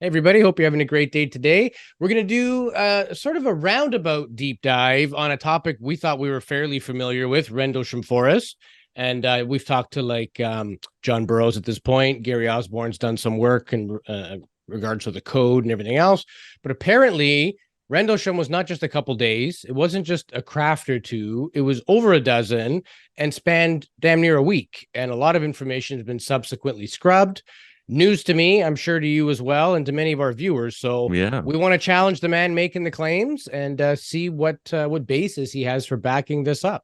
Hey everybody, hope you're having a great day today. We're going to do sort of a roundabout deep dive on a topic we thought we were fairly familiar with, Rendlesham Forest. And we've talked to John Burroughs at this point. Gary Osborne's done some work in regards to the code and everything else. But apparently, Rendlesham was not just a couple days. It wasn't just a craft or two. It was over a dozen and spanned damn near a week. And a lot of information has been subsequently scrubbed. News to me, I'm sure to you as well, and to many of our viewers. So Yeah. we want to challenge the man making the claims and see what basis he has for backing this up.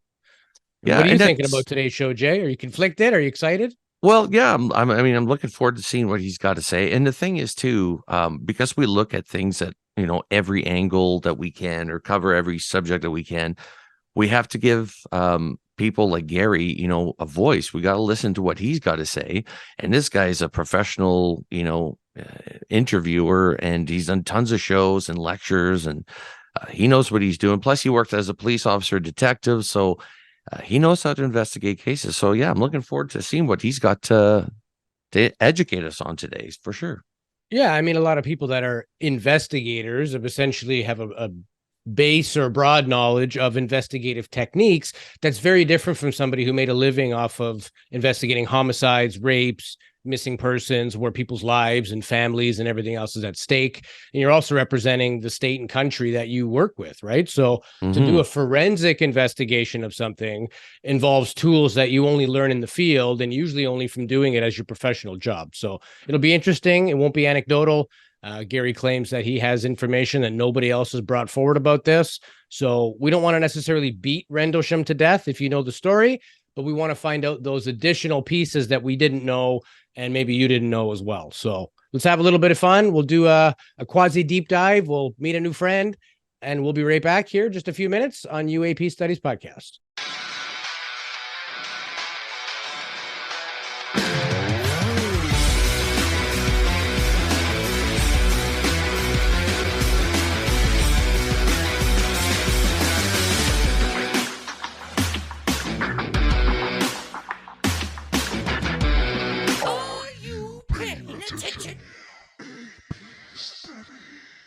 Yeah. What are you And thinking about that's, today's show, Jay? Are you conflicted? Are you excited? well, yeah, I'm looking forward to seeing what he's got to say. And the thing is, too, because we look at things at, every angle that we can or cover every subject that we can, we have to give people like Gary, a voice. We got to listen to what he's got to say. And this guy is a professional, interviewer, and he's done tons of shows and lectures, and he knows what he's doing. Plus, he worked as a police officer detective. So, he knows how to investigate cases. So yeah, I'm looking forward to seeing what he's got to educate us on today for sure. Yeah, I mean, a lot of people that are investigators have essentially have a base or broad knowledge of investigative techniques that's very different from somebody who made a living off of investigating homicides, rapes, missing persons, where people's lives and families and everything else is at stake. And you're also representing the state and country that you work with, right? So to do Hmm. a forensic investigation of something involves tools that you only learn in the field and usually only from doing it as your professional job. So it'll be interesting. It won't be anecdotal. Gary claims that he has information that nobody else has brought forward about this. So we don't want to necessarily beat Rendlesham to death if you know the story, but we want to find out those additional pieces that we didn't know and maybe you didn't know as well. So let's have a little bit of fun. We'll do a quasi deep dive. We'll meet a new friend, and we'll be right back here in just a few minutes on UAP Studies Podcast.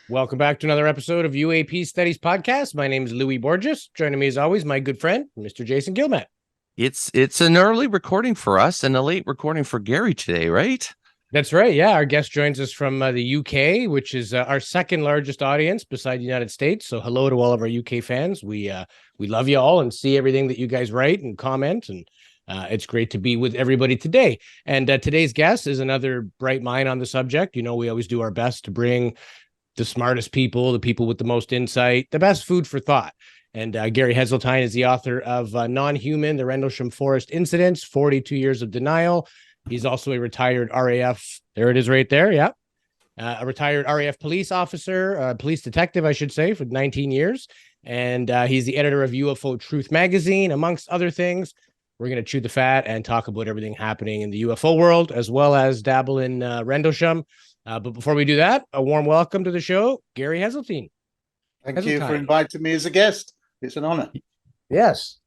Welcome back to another episode of UAP Studies Podcast. My name is Louis Borges. Joining me as always, my good friend, Mr. Jason Gilmet. It's an early recording for us and a late recording for Gary today, right? That's right. Yeah, our guest joins us from the UK, which is our second largest audience beside the United States. So hello to all of our UK fans. We love you all and see everything that you guys write and comment, and it's great to be with everybody today. And today's guest is another bright mind on the subject. You know, we always do our best to bring the smartest people, the people with the most insight, the best food for thought. And Gary Heseltine is the author of Non-Human, the Rendlesham Forest Incidents, 42 Years of Denial. He's also a retired RAF. There it is right there. Yeah. A retired RAF police officer, police detective, I should say, for 19 years. And he's the editor of UFO Truth magazine, amongst other things. We're going to chew the fat and talk about everything happening in the UFO world, as well as dabble in Rendlesham. But before we do that, a warm welcome to the show, Gary Heseltine. Thank you for Heseltine. inviting me as a guest. It's an honor. Yes.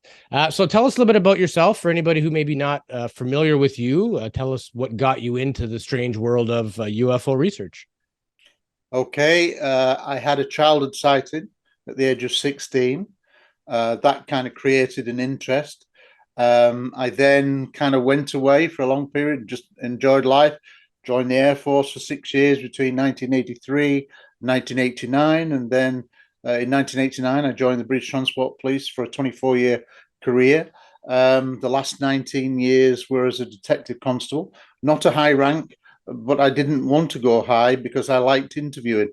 So tell us a little bit about yourself for anybody who may be not familiar with you. Tell us what got you into the strange world of UFO research. Okay, I had a childhood sighting at the age of 16. That kind of created an interest. I then kind of went away for a long period, just enjoyed life, joined the Air Force for 6 years between 1983 and 1989. And then in 1989, I joined the British Transport Police for a 24-year career. The last 19 years were as a detective constable, not a high rank, but I didn't want to go high because I liked interviewing.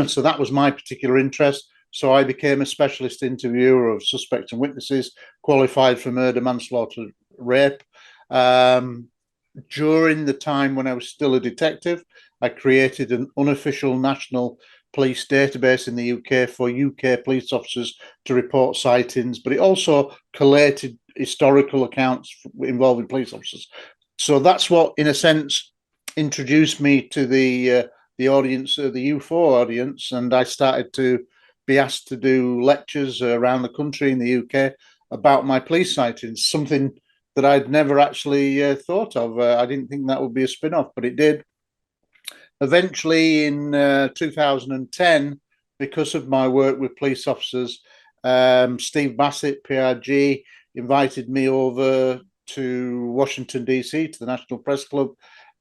So that was my particular interest. So I became a specialist interviewer of suspects and witnesses, qualified for murder, manslaughter, rape. During the time when I was still a detective, I created an unofficial national police database in the UK for UK police officers to report sightings, but it also collated historical accounts involving police officers. So that's what, in a sense, introduced me to the audience, the UFO audience, and I started to be asked to do lectures around the country in the UK about my police sightings, something that I'd never actually thought of. I didn't think that would be a spin-off, but it did. eventually in 2010, because of my work with police officers, Steve Bassett, PRG, invited me over to Washington, D.C., to the National Press Club,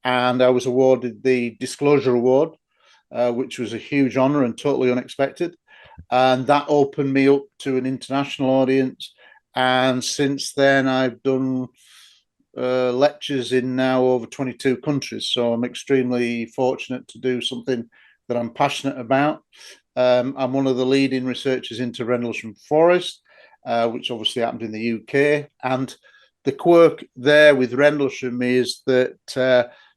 and I was awarded the Disclosure Award, which was a huge honor and totally unexpected. And that opened me up to an international audience. And since then, I've done lectures in now over 22 countries. So I'm extremely fortunate to do something that I'm passionate about. I'm one of the leading researchers into Rendlesham Forest, which obviously happened in the UK. And the quirk there with Rendlesham is that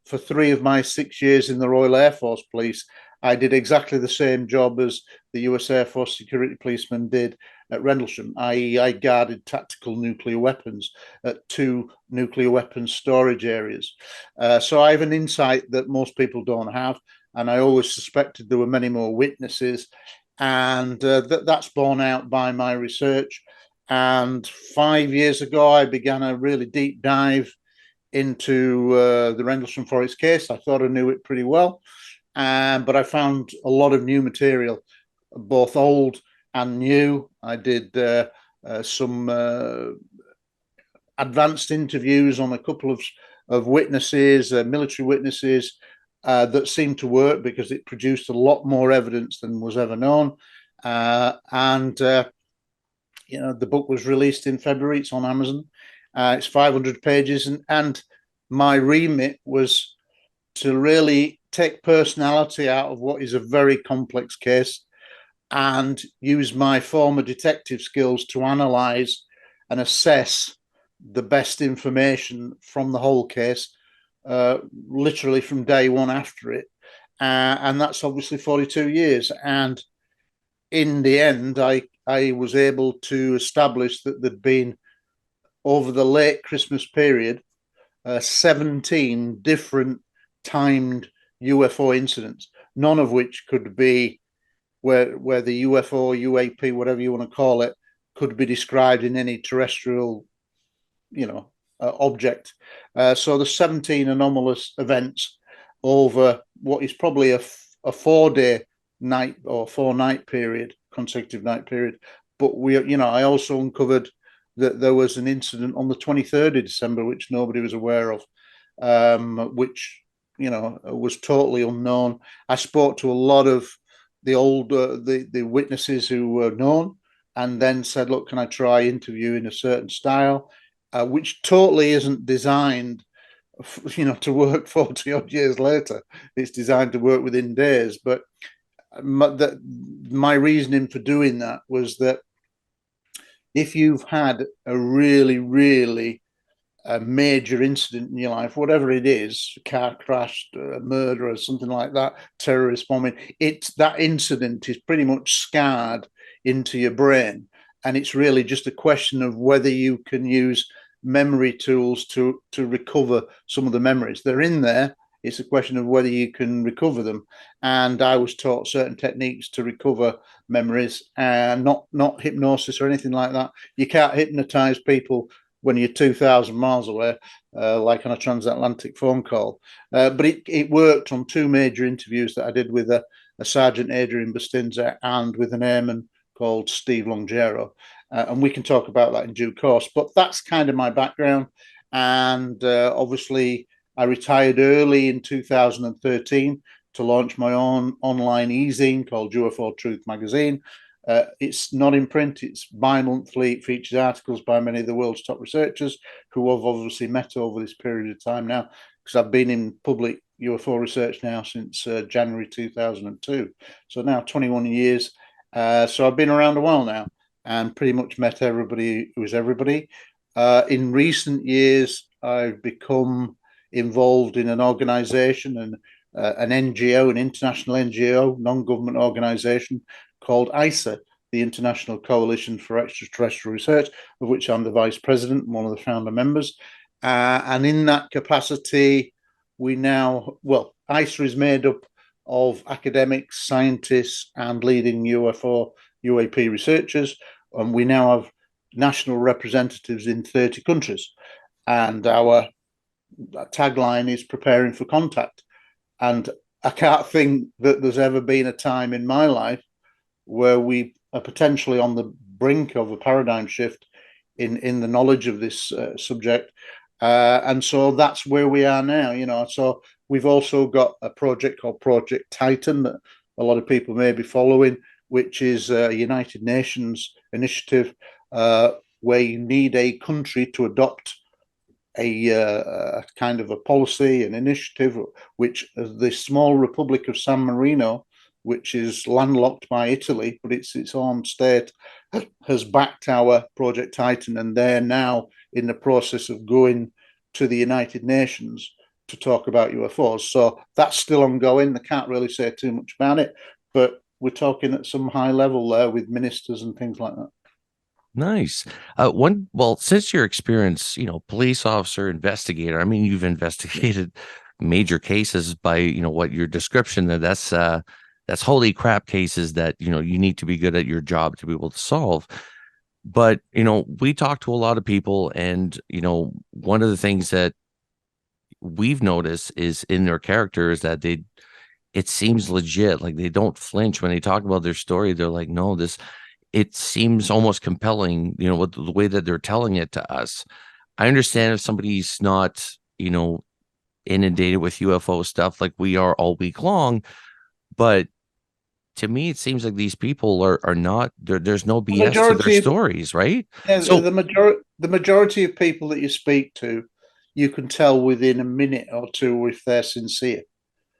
for 3 of my 6 years in the Royal Air Force Police, I did exactly the same job as the US Air Force security policeman did at Rendlesham, i.e. I guarded tactical nuclear weapons at 2 nuclear weapons storage areas. So I have an insight that most people don't have, and I always suspected there were many more witnesses, and that's borne out by my research. And 5 years ago, I began a really deep dive into the Rendlesham Forest case. I thought I knew it pretty well, but I found a lot of new material, both old and new. I did some advanced interviews on a couple of witnesses, military witnesses, that seemed to work because it produced a lot more evidence than was ever known. The book was released in February. It's on Amazon. It's 500 pages, and my remit was to really take personality out of what is a very complex case and use my former detective skills to analyze and assess the best information from the whole case, literally from day one after it. And that's obviously 42 years. And in the end, I was able to establish that there'd been, over the late Christmas period, 17 different timed UFO incidents, none of which could be where the UFO, UAP, whatever you want to call it, could be described in any terrestrial, object. So the 17 anomalous events over what is probably a 4-day night or 4-night period, consecutive night period. But I also uncovered that there was an incident on the 23rd of December, which nobody was aware of, which, was totally unknown. I spoke to a lot of the old, the witnesses who were known, and then said, look, can I try interviewing a certain style, which totally isn't designed, to work 40 odd years later. It's designed to work within days. But my reasoning for doing that was that if you've had a really, really major incident in your life, whatever it is, a car crash, a murder or something like that, terrorist bombing, that incident is pretty much scarred into your brain. And it's really just a question of whether you can use memory tools to recover some of the memories. They're in there. It's a question of whether you can recover them. And I was taught certain techniques to recover memories, and not hypnosis or anything like that. You can't hypnotize people when you're 2,000 miles away, like on a transatlantic phone call. But it worked on 2 major interviews that I did with a Sergeant Adrian Bustinza and with an airman called Steve Longero. And we can talk about that in due course. But that's kind of my background. And obviously, I retired early in 2013 to launch my own online e-zine called UFO Truth Magazine. It's not in print, it's bi-monthly. It features articles by many of the world's top researchers who I've obviously met over this period of time now, because I've been in public UFO research now since January 2002. So now 21 years. So I've been around a while now and pretty much met everybody who is everybody. In recent years, I've become involved in an organization and an NGO, an international NGO, non-government organization called ISA, the International Coalition for Extraterrestrial Research, of which I'm the vice president and one of the founder members. And in that capacity, ISA is made up of academics, scientists, and leading UFO, UAP researchers. And we now have national representatives in 30 countries. And our tagline is preparing for contact. And I can't think that there's ever been a time in my life where we are potentially on the brink of a paradigm shift in the knowledge of this subject. And so that's where we are now, you know. So we've also got a project called Project Titan that a lot of people may be following, which is a United Nations initiative where you need a country to adopt a kind of a policy, an initiative, which the small Republic of San Marino, which is landlocked by Italy, but it's its own state, has backed our Project Titan, and they're now in the process of going to the United Nations to talk about UFOs. So that's still ongoing. I can't really say too much about it, but we're talking at some high level there with ministers and things like that. Nice. Well, since your experience, police officer, investigator, I mean, you've investigated major cases by, what your description there, that's holy crap cases that, you need to be good at your job to be able to solve. But, we talk to a lot of people, and, one of the things that we've noticed is in their characters that it seems legit. Like, they don't flinch when they talk about their story. They're like, no, it seems almost compelling, with the way that they're telling it to us. I understand if somebody's not, inundated with UFO stuff like we are all week long, but to me, it seems like these people are not there. There's no BS to their stories, right? Yeah, so the majority of people that you speak to, you can tell within a minute or two if they're sincere.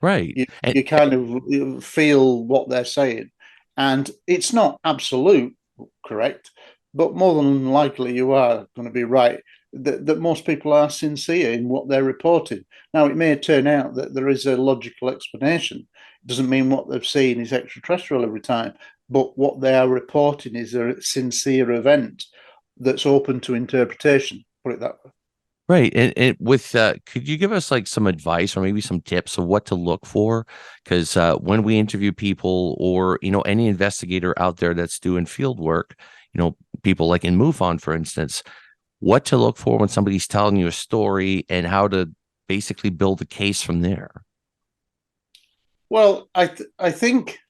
Right. You kind of feel what they're saying. And it's not absolute correct, but more than likely you are going to be right that most people are sincere in what they're reporting. Now, it may turn out that there is a logical explanation. It doesn't mean what they've seen is extraterrestrial every time, but what they are reporting is a sincere event that's open to interpretation, put it that way. Right. And with, could you give us like some advice or maybe some tips of what to look for? Because when we interview people or, any investigator out there that's doing field work, people like in MUFON, for instance, what to look for when somebody's telling you a story and how to basically build a case from there. Well, I think,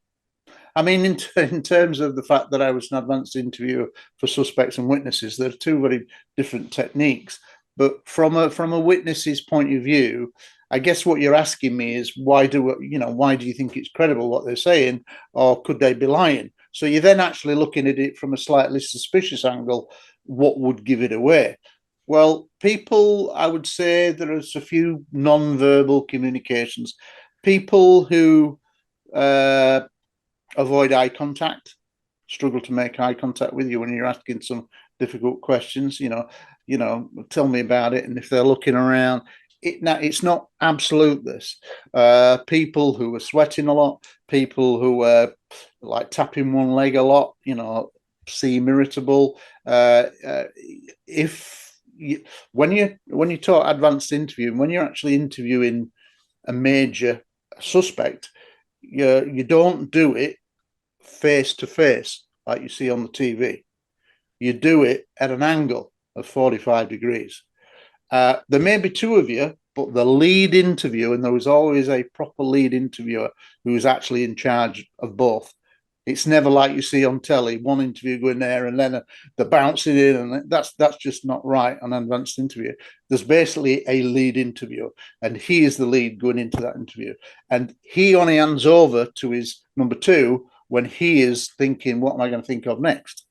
I mean, in terms of the fact that I was an advanced interviewer for suspects and witnesses, there are two very different techniques. But from a witness's point of view, I guess what you're asking me is why do you think it's credible what they're saying, or could they be lying? So you're then actually looking at it from a slightly suspicious angle. What would give it away? Well, people, I would say there is a few non-verbal communications. People who avoid eye contact, struggle to make eye contact with you when you're asking some difficult questions. Tell me about it. And if they're looking around, it's not absolute. This people who are sweating a lot, people who are like tapping one leg a lot, seem irritable. When you talk advanced interviewing, when you're actually interviewing a major suspect, you don't do it face to face like you see on the TV. You do it at an angle of 45 degrees. There may be two of you, but the lead interviewer, and there is always a proper lead interviewer who is actually in charge of both. It's never like you see on telly, one interview going there and then they're bouncing in, and that's just not right on an advanced interview. There's basically a lead interviewer, and he is the lead going into that interview. And he only hands over to his number two when he is thinking, what am I going to think of next?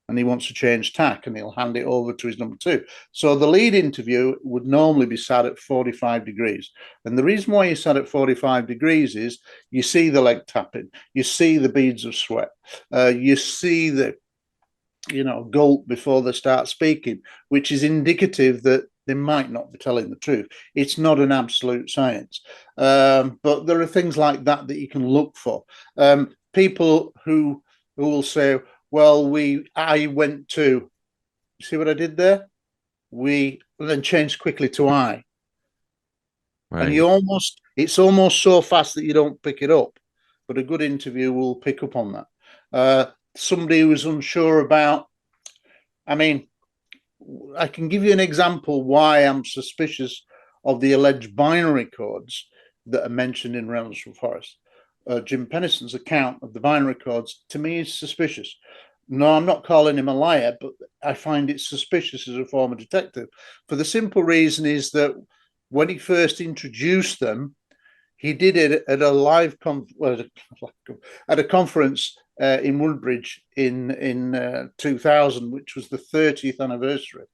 And he wants to change tack, and he'll hand it over to his number two. So the lead interview would normally be sat at 45 degrees. And the reason why you sat at 45 degrees is you see the leg tapping, you see the beads of sweat, you see the, gulp before they start speaking, which is indicative that they might not be telling the truth. It's not an absolute science. But there are things like that you can look for. People who will say, well, I went to, you see what I did there? We then changed quickly to I. Right. And it's almost so fast that you don't pick it up, but a good interview will pick up on that. Somebody who was unsure about, I can give you an example why I'm suspicious of the alleged binary codes. that are mentioned in Rendlesham Forest. Jim Penniston's account of the binary codes, to me, is suspicious. No, I'm not calling him a liar, but I find it suspicious as a former detective, for the simple reason is that when he first introduced them, he did it at a live at a conference in Woodbridge in 2000, which was the 30th anniversary.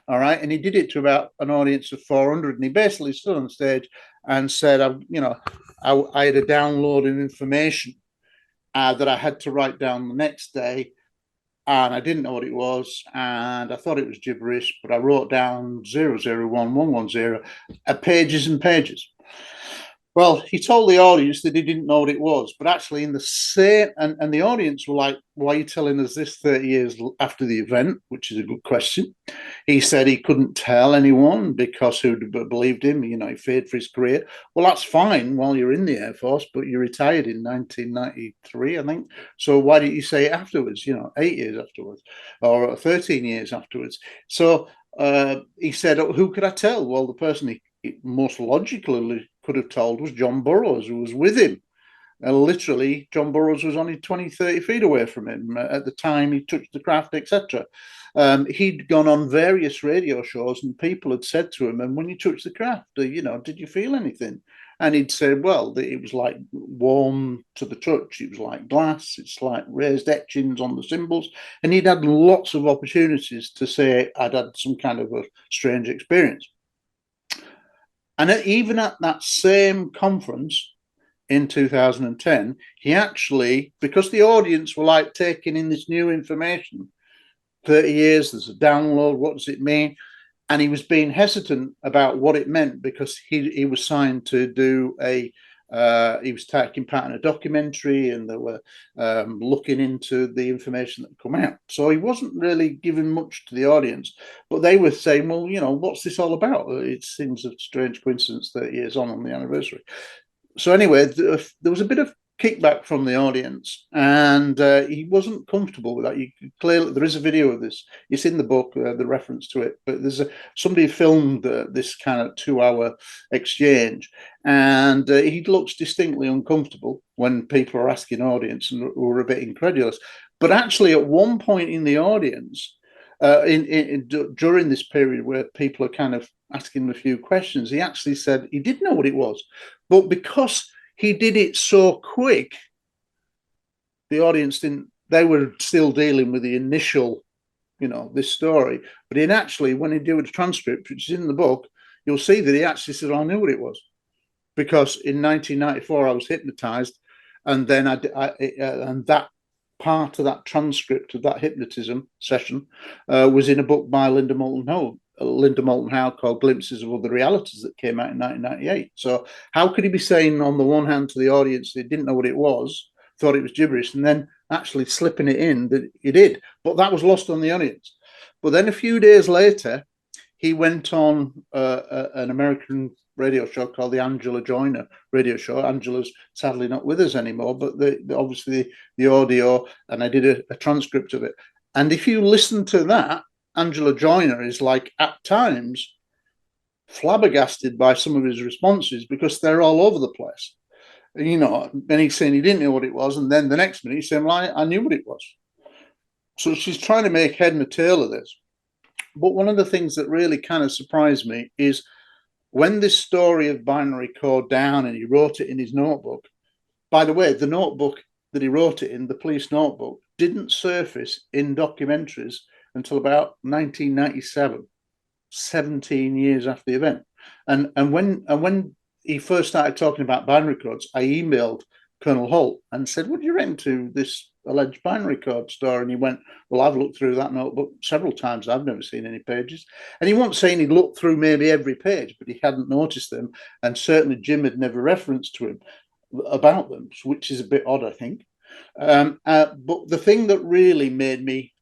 All right, and he did it to about an audience of 400, and he basically stood on stage and said, I had a download of information that I had to write down the next day, and I didn't know what it was, and I thought it was gibberish, but I wrote down 001110 pages and pages. Well, he told the audience that he didn't know what it was, but actually in the same, and the audience were like, why are you telling us this 30 years after the event, which is a good question. He said he couldn't tell anyone because who'd believed him, he feared for his career. Well, that's fine while you're in the Air Force, but you retired in 1993, I think. So why didn't you say it afterwards, 8 years afterwards or 13 years afterwards? So he said, who could I tell? Well, the person he most logically could have told was John Burroughs, who was with him. Literally, John Burroughs was only 20, 30 feet away from him at the time he touched the craft, etc. He'd gone on various radio shows, and people had said to him, and when you touched the craft, did you feel anything? And he'd said, well, it was like warm to the touch. It was like glass. It's like raised etchings on the symbols. And he'd had lots of opportunities to say I'd had some kind of a strange experience. And even at that same conference in 2010, he actually, because the audience were like taking in this new information, 30 years, there's a download, what does it mean? And he was being hesitant about what it meant because he was signed to do he was taking part in a documentary, and they were looking into the information that had come out. So he wasn't really giving much to the audience, but they were saying, well, what's this all about? It seems a strange coincidence 30 years on the anniversary. So anyway, there was a bit of kickback from the audience, and he wasn't comfortable with that. You could clearly, there is a video of this. It's in the book, the reference to it. But there's somebody filmed this kind of 2-hour exchange, and he looks distinctly uncomfortable when people are asking audience and were a bit incredulous. But actually, at one point in the audience, during this period where people are kind of asking him a few questions, he actually said he did know what it was, but because he did it so quick, the audience didn't. They were still dealing with the initial, this story. But when he did a transcript, which is in the book, you'll see that he actually said, I knew what it was, because in 1994 I was hypnotized, and then and that part of that transcript of that hypnotism session was in a book by Linda Moulton Howe called Glimpses of Other Realities that came out in 1998. So how could he be saying on the one hand to the audience that he didn't know what it was, thought it was gibberish, and then actually slipping it in that he did? But that was lost on the audience. But then a few days later, he went on an American radio show called the Angela Joyner radio show. Angela's sadly not with us anymore, but obviously the audio, and I did a transcript of it. And if you listen to that, Angela Joyner is like at times flabbergasted by some of his responses because they're all over the place. And he's saying he didn't know what it was, and then the next minute he's saying, well, I knew what it was. So she's trying to make head and tail of this. But one of the things that really kind of surprised me is when this story of binary code down, and he wrote it in his notebook. By the way, the notebook that he wrote it in, the police notebook, didn't surface in documentaries until about 1997, 17 years after the event. And when he first started talking about binary codes, I emailed Colonel Holt and said, what do you reckon to this alleged binary code story? And he went, well, I've looked through that notebook several times. I've never seen any pages. And he wasn't saying he'd looked through maybe every page, but he hadn't noticed them. And certainly Jim had never referenced to him about them, which is a bit odd, I think. But the thing that really made me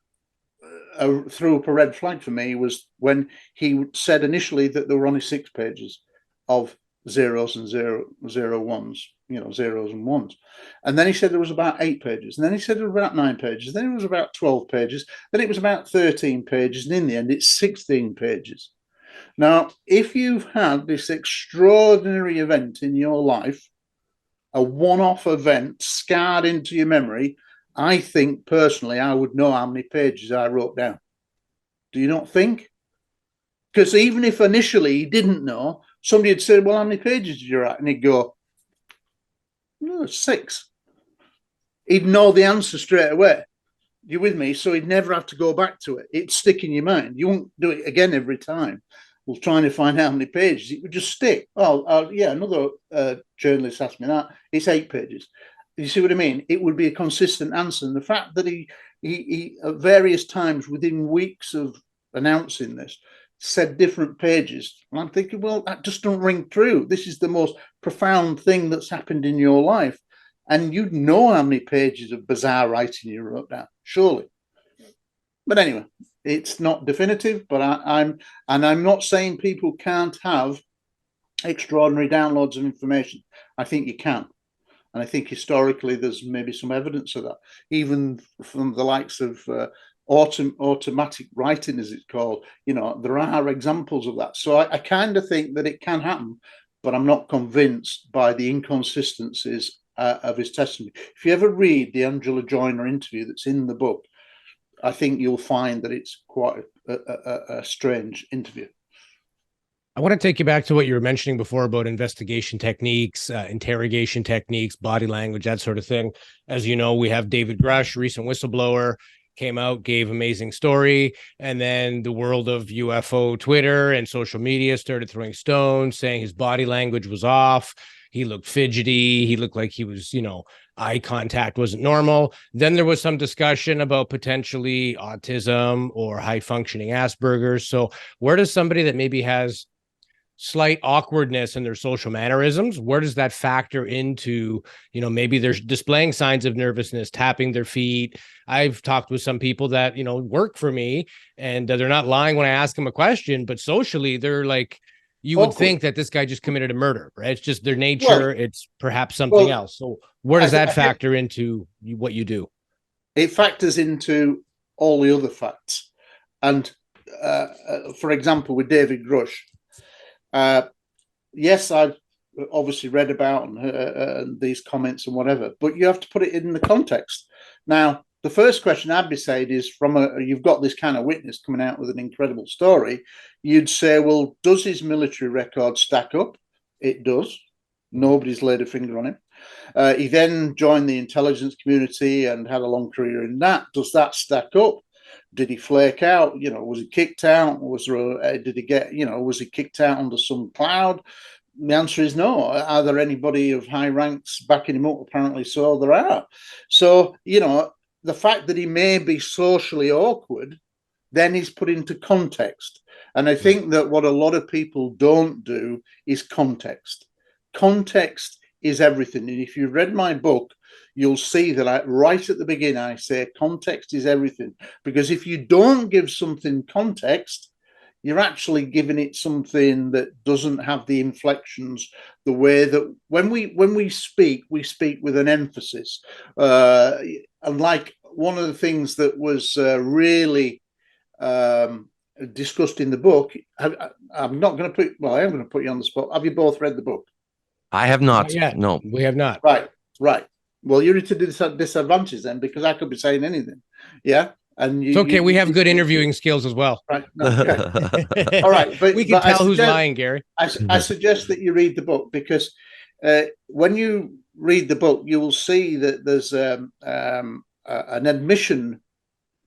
threw up a red flag for me was when he said initially that there were only 6 pages of zeros and zero ones, zeros and ones. And then he said there was about 8 pages. And then he said there were about 9 pages. Then it was about 12 pages. Then it was about 13 pages. And in the end, it's 16 pages. Now, if you've had this extraordinary event in your life, a one-off event scarred into your memory, I think personally I would know how many pages I wrote down. Do you not think? Because even if initially he didn't know, somebody had said, well, how many pages did you write? And he'd go, no, 6. He'd know the answer straight away. You with me? So he'd never have to go back to it. It'd stick in your mind. You won't do it again every time. Well, trying to find how many pages, it would just stick. Oh, yeah, another journalist asked me that. It's 8 pages. You see what I mean? It would be a consistent answer. And the fact that he at various times within weeks of announcing this said different pages, and I'm thinking, well, that just don't ring true. This is the most profound thing that's happened in your life. And you'd know how many pages of bizarre writing you wrote down, surely. But anyway, it's not definitive, but I'm not saying people can't have extraordinary downloads of information. I think you can. And I think historically there's maybe some evidence of that, even from the likes of automatic writing, as it's called. You know, there are examples of that. So I kind of think that it can happen, but I'm not convinced by the inconsistencies of his testimony. If you ever read the Angela Joyner interview that's in the book, I think you'll find that it's quite a strange interview. I want to take you back to what you were mentioning before about investigation techniques, interrogation techniques, body language, that sort of thing. As you know, we have David Grush, recent whistleblower, came out, gave amazing story. And then the world of UFO Twitter and social media started throwing stones, saying his body language was off. He looked fidgety. He looked like he was, eye contact wasn't normal. Then there was some discussion about potentially autism or high functioning Asperger's. So where does somebody that maybe has slight awkwardness in their social mannerisms, where does that factor into, maybe they're displaying signs of nervousness, tapping their feet? I've talked with some people that, work for me, and they're not lying when I ask them a question, but socially they're like, you would think that this guy just committed a murder, right? It's just their nature. It's perhaps something else. So where does that factor into what you do? It factors into all the other facts. And for example, with David Grush, yes, I've obviously read about these comments and whatever, but you have to put it in the context. Now, the first question I'd be saying is, you've got this kind of witness coming out with an incredible story, you'd say, well, does his military record stack up? It does. Nobody's laid a finger on him. He then joined the intelligence community and had a long career in that. Does that stack up? Did he flake out? Was he kicked out? Was he kicked out under some cloud? The answer is no. Are there anybody of high ranks backing him up? Apparently so, there are. So, the fact that he may be socially awkward then is put into context. And I think that what a lot of people don't do is context. Context is everything. And if you've read my book, you'll see that right at the beginning, I say context is everything. Because if you don't give something context, you're actually giving it something that doesn't have the inflections, the way that when we speak with an emphasis. And like one of the things that was really discussed in the book, I'm not going to put, well, I am going to put you on the spot. Have you both read the book? I have not. No, we have not. Right. Well, you're at a disadvantage then, because I could be saying anything. Yeah. And it's okay. We have good interviewing skills as well. Right. Okay. All right. But we can tell who's lying, Gary. I suggest that you read the book, because when you read the book, you will see that there's an admission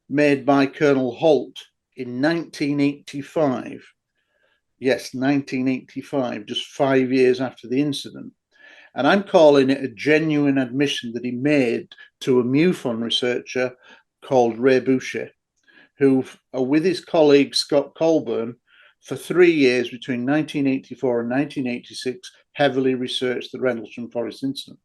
made by Colonel Holt in 1985. Yes, 1985, just 5 years after the incident. And I'm calling it a genuine admission that he made to a MUFON researcher called Ray Boucher, who, with his colleague Scott Colburn, for 3 years between 1984 and 1986, heavily researched the Rendlesham Forest incident.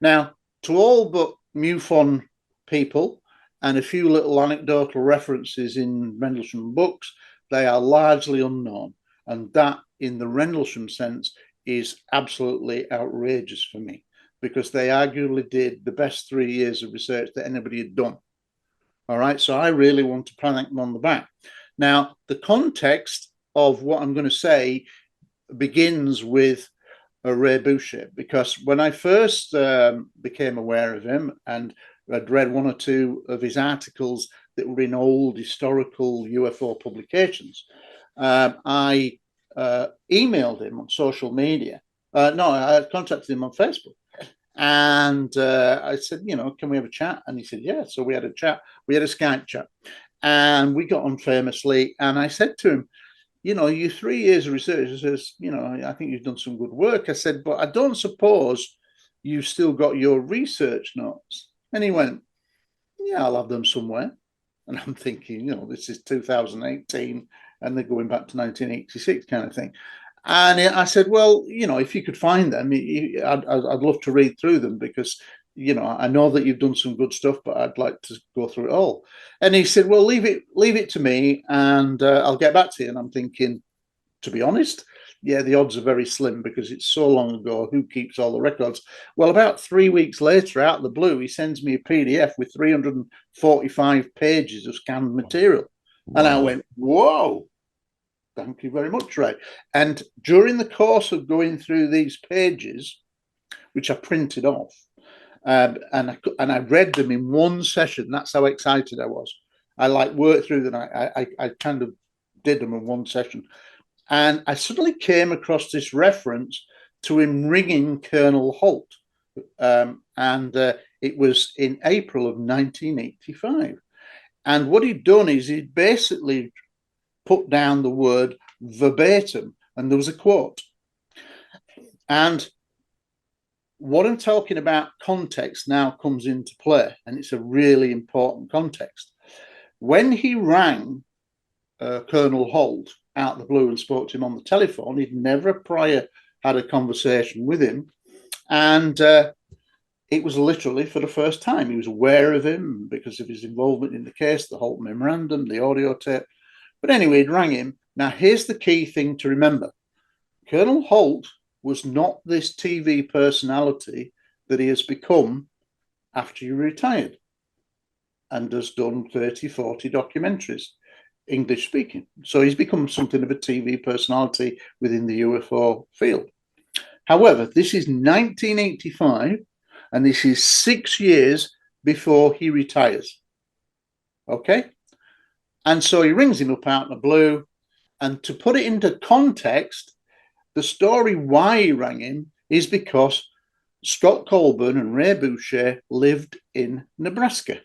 Now, to all but MUFON people and a few little anecdotal references in Rendlesham books, they are largely unknown. And that, in the Rendlesham sense, is absolutely outrageous for me, because they arguably did the best 3 years of research that anybody had done. All right, so I really want to pat them on the back. Now, the context of what I'm going to say begins with Ray Boucher, because when I first became aware of him, and I'd read one or two of his articles that were in old historical UFO publications, I emailed him on social media. No, I contacted him on Facebook. And I said, can we have a chat? And he said, yeah. So we had a chat. We had a Skype chat. And we got on famously. And I said to him, you 3 years of research, he says, I think you've done some good work. I said, but I don't suppose you've still got your research notes. And he went, yeah, I'll have them somewhere. And I'm thinking, this is 2018 and they're going back to 1986 kind of thing. And I said, well, if you could find them, I'd love to read through them, because, I know that you've done some good stuff, but I'd like to go through it all. And he said, well, leave it to me, and I'll get back to you. And I'm thinking, to be honest, yeah, the odds are very slim, because it's so long ago. Who keeps all the records? Well, about 3 weeks later, out of the blue, he sends me a PDF with 345 pages of scanned material. Wow. And I went, whoa. Thank you very much, Ray. And during the course of going through these pages, which I printed off, and I read them in one session. That's how excited I was. I worked through them. I kind of did them in one session. And I suddenly came across this reference to him ringing Colonel Holt. And it was in April of 1985. And what he'd done is he'd basically put down the word verbatim, and there was a quote. And what I'm talking about, context, now comes into play, and it's a really important context. When he rang Colonel Holt out of the blue and spoke to him on the telephone, he'd never prior had a conversation with him, and it was literally for the first time. He was aware of him because of his involvement in the case, the Holt memorandum, the audio tape. But anyway, he'd rang him. Now, here's the key thing to remember. Colonel Holt was not this TV personality that he has become after he retired and has done 30, 40 documentaries, English speaking. So he's become something of a TV personality within the UFO field. However, this is 1985, and this is 6 years before he retires. Okay? And so he rings him up out of the blue. And to put it into context, the story why he rang him is because Scott Colburn and Ray Boucher lived in Nebraska.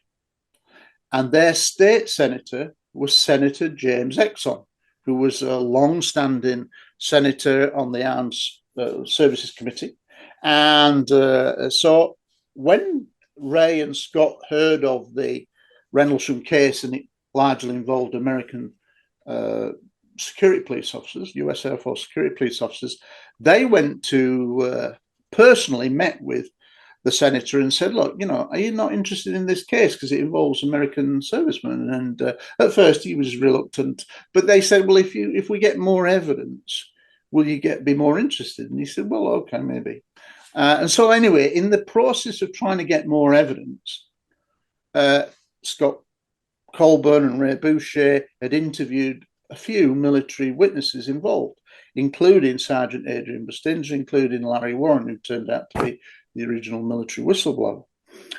And their state senator was Senator James Exon, who was a long-standing senator on the Armed Services Committee. And so when Ray and Scott heard of the Rendlesham case, and it largely involved American security police officers, US Air Force security police officers, they went to personally met with the senator and said, look, are you not interested in this case because it involves American servicemen? And at first he was reluctant, but they said, well, if we get more evidence, will you be more interested? And he said, well, okay, maybe. And so anyway, in the process of trying to get more evidence, Scott Colburn and Ray Boucher had interviewed a few military witnesses involved, including Sergeant Adrian Bustinge, including Larry Warren, who turned out to be the original military whistleblower.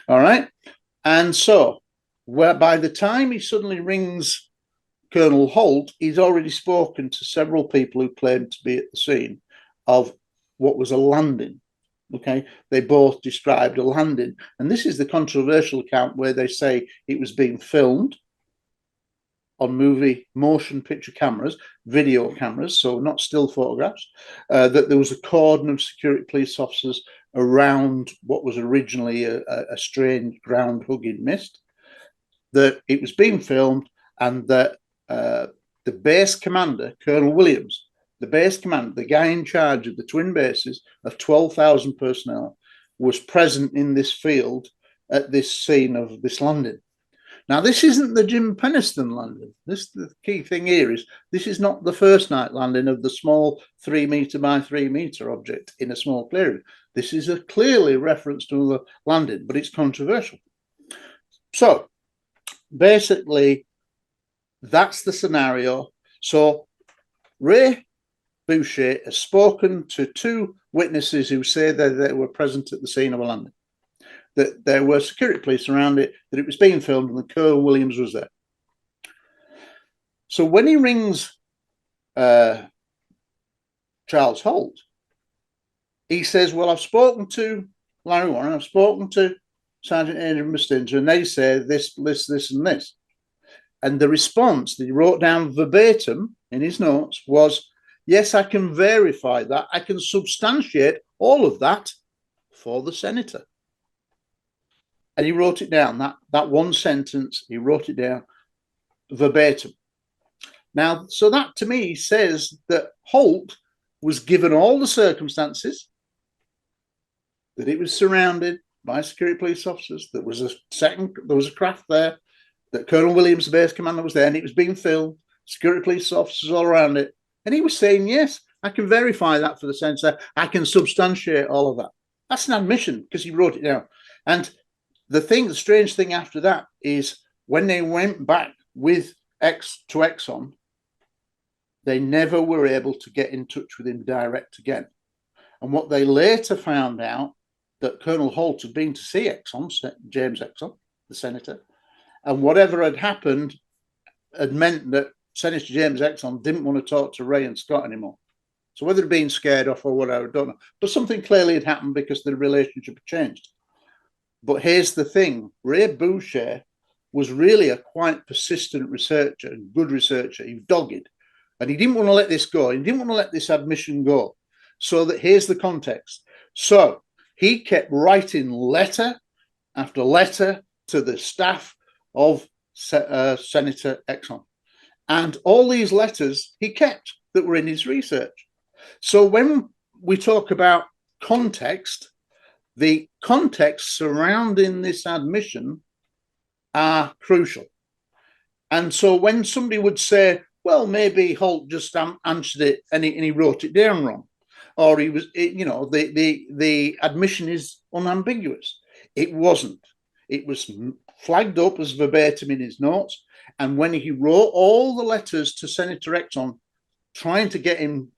All right. And so by the time he suddenly rings Colonel Holt, he's already spoken to several people who claimed to be at the scene of what was a landing. Okay. They both described a landing. And this is the controversial account where they say it was being filmed on movie motion picture cameras, video cameras, so not still photographs, that there was a cordon of security police officers around what was originally a strange ground-hugging mist, that it was being filmed, and that the base commander, Colonel Williams, the base commander, the guy in charge of the twin bases of 12,000 personnel, was present in this field at this scene of this landing. Now, this isn't the Jim Penniston landing. The key thing here is this is not the first night landing of the small 3 meter by 3 meter object in a small clearing. This is a clearly reference to the landing, but it's controversial. So basically, that's the scenario. So Ray Boucher has spoken to 2 witnesses who say that they were present at the scene of a landing, that there were security police around it, that it was being filmed, and that Colonel Williams was there. So when he rings Charles Holt, he says, well, I've spoken to Larry Warren, I've spoken to Sergeant Adrian Mustinter, and they say this, and this. And the response that he wrote down verbatim in his notes was, yes, I can verify that. I can substantiate all of that for the senator. And he wrote it down, that one sentence, he wrote it down verbatim. Now, so that to me says that Holt was given all the circumstances, that it was surrounded by security police officers, there was a craft there, that Colonel Williams, the base commander, was there, and it was being filmed, security police officers all around it. And he was saying, yes, I can verify that for the senator. I can substantiate all of that. That's an admission because he wrote it down. And the strange thing after that is when they went back with Exxon, they never were able to get in touch with him direct again. And what they later found out, that Colonel Holt had been to see James Exxon, the senator, and whatever had happened had meant that Senator James Exxon didn't want to talk to Ray and Scott anymore. So whether being scared off or whatever, I don't know. But something clearly had happened because the relationship had changed. But here's the thing. Ray Boucher was really a quite persistent researcher, and good researcher. He was dogged. And he didn't want to let this go. He didn't want to let this admission go. So that here's the context. So he kept writing letter after letter to the staff of Senator Exxon. And all these letters he kept that were in his research. So when we talk about context, the context surrounding this admission are crucial. And so when somebody would say, well, maybe Holt just answered it and he wrote it down wrong, or he was, the admission is unambiguous. It wasn't. It was flagged up as verbatim in his notes. And when he wrote all the letters to Senator Exxon, trying to get him,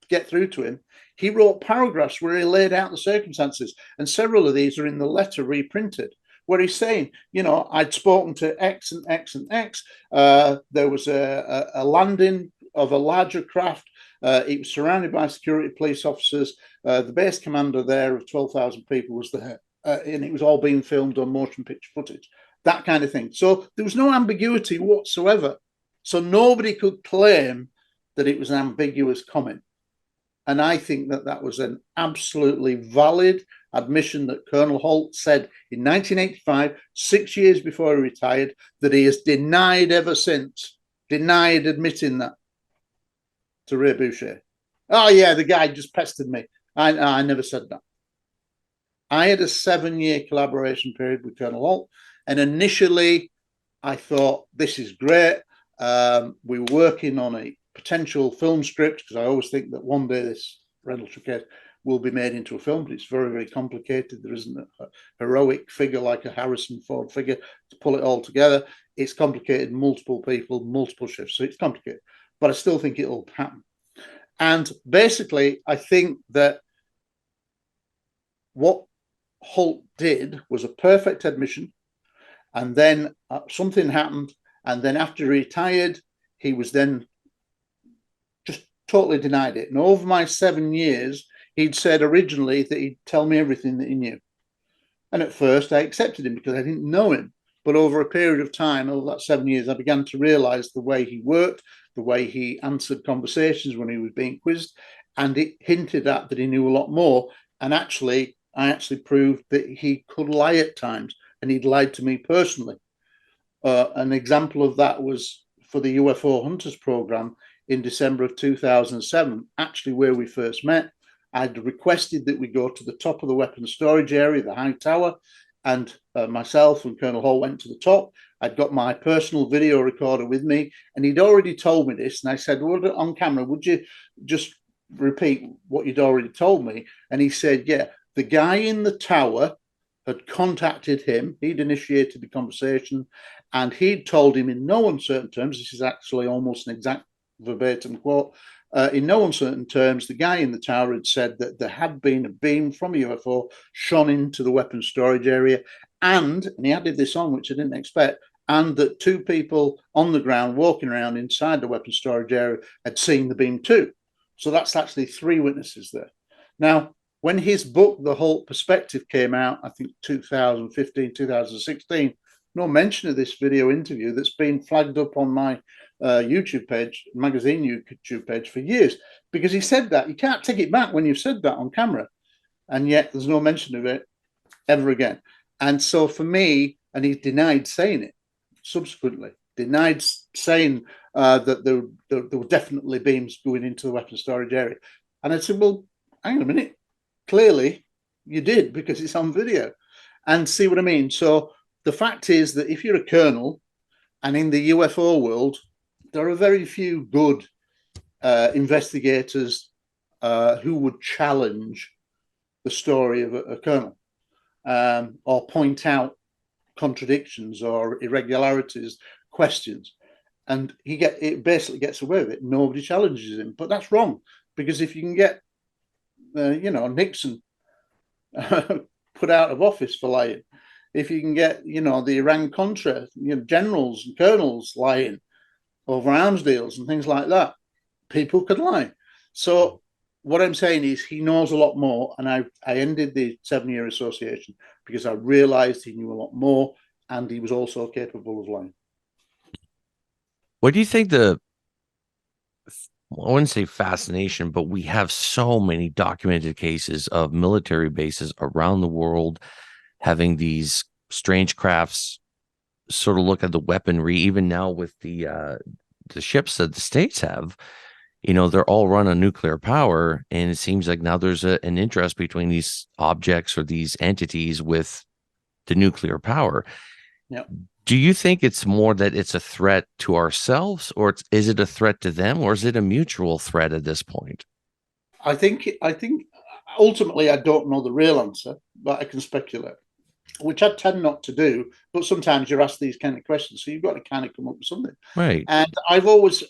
get through to him, he wrote paragraphs where he laid out the circumstances. And several of these are in the letter reprinted, where he's saying, I'd spoken to X and X and X. There was a landing of a larger craft. It was surrounded by security police officers. The base commander there of 12,000 people was there. And it was all being filmed on motion picture footage, that kind of thing. So there was no ambiguity whatsoever. So nobody could claim that it was an ambiguous comment. And I think that that was an absolutely valid admission that Colonel Holt said in 1985, 6 years before he retired, that he has denied ever since, denied admitting that to Ray Boucher. Oh, yeah, the guy just pestered me. I never said that. I had a 7-year collaboration period with Colonel Holt. And initially, I thought, this is great. We were working on a potential film script, because I always think that one day this Rendlesham Code will be made into a film, but it's very, very complicated. There isn't a heroic figure like a Harrison Ford figure to pull it all together. It's complicated, multiple people, multiple shifts, so it's complicated. But I still think it'll happen. And basically, I think that what Holt did was a perfect admission, and then something happened, and then after he retired, he was then just totally denied it. And over my 7 years, he'd said originally that he'd tell me everything that he knew. And at first, I accepted him because I didn't know him. But over a period of time, over that 7 years, I began to realize the way he worked, the way he answered conversations when he was being quizzed, and it hinted at that he knew a lot more. And actually, I actually proved that he could lie at times, and he'd lied to me personally. An example of that was for the UFO Hunters program in December of 2007, actually where we first met. I'd requested that we go to the top of the weapons storage area, the high tower, and myself and Colonel Hall went to the top. I'd got my personal video recorder with me, and he'd already told me this. And I said, well, on camera, would you just repeat what you'd already told me? And he said, yeah, the guy in the tower had contacted him. He'd initiated the conversation, and he'd told him in no uncertain terms, this is actually almost an exact verbatim quote, in no uncertain terms, the guy in the tower had said that there had been a beam from a UFO shone into the weapons storage area, and he added this on, which I didn't expect, and that 2 people on the ground walking around inside the weapons storage area had seen the beam too. So that's actually 3 witnesses there. Now, when his book, The Halt Perspective, came out, I think 2015, 2016, no mention of this video interview that's been flagged up on my YouTube page, magazine YouTube page for years, because he said that. You can't take it back when you've said that on camera. And yet there's no mention of it ever again. And so for me, and he denied saying it subsequently, denied saying that there were definitely beams going into the weapons storage area. And I said, well, hang on a minute. Clearly you did, because it's on video. And see what I mean? So the fact is that if you're a colonel, and in the UFO world, there are very few good investigators who would challenge the story of a colonel or point out contradictions or irregularities, questions. And it basically gets away with it. Nobody challenges him. But that's wrong, because if you can get Nixon put out of office for lying, if you can get, the Iran-Contra, generals and colonels lying over arms deals and things like that, people could lie. So what I'm saying is he knows a lot more, and I ended the 7-year association because I realized he knew a lot more, and he was also capable of lying. What do you think I wouldn't say fascination, but we have so many documented cases of military bases around the world having these strange crafts sort of look at the weaponry, even now with the ships that the States have, they're all run on nuclear power. And it seems like now there's an interest between these objects or these entities with the nuclear power. Yeah. Do you think it's more that it's a threat to ourselves, or is it a threat to them, or is it a mutual threat at this point? I think ultimately I don't know the real answer, but I can speculate, which I tend not to do. But sometimes you're asked these kind of questions, so you've got to kind of come up with something. Right. And I've always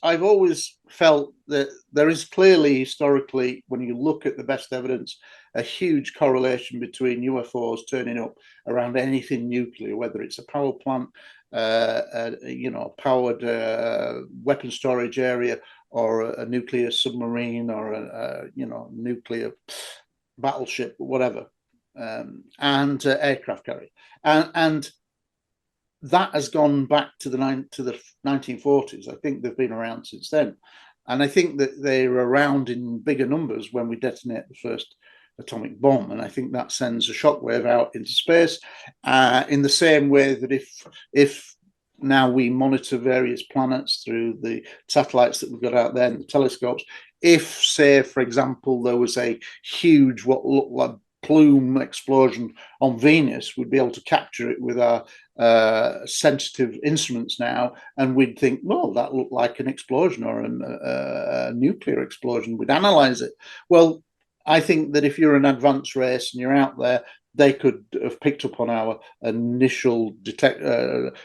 felt that there is clearly, historically, when you look at the best evidence, a huge correlation between UFOs turning up around anything nuclear, whether it's a power plant, powered weapon storage area, or a nuclear submarine, or a nuclear battleship, whatever, and aircraft carrier, and that has gone back to the 1940s. I think they've been around since then, and I think that they're around in bigger numbers when we detonate the first atomic bomb, and I think that sends a shockwave out into space, in the same way that if now we monitor various planets through the satellites that we've got out there and the telescopes, if, say, for example, there was a huge, what looked like plume explosion on Venus, we'd be able to capture it with our sensitive instruments now, and we'd think, well, that looked like an explosion or a nuclear explosion. We'd analyze it. Well, I think that if you're an advanced race and you're out there, they could have picked up on our initial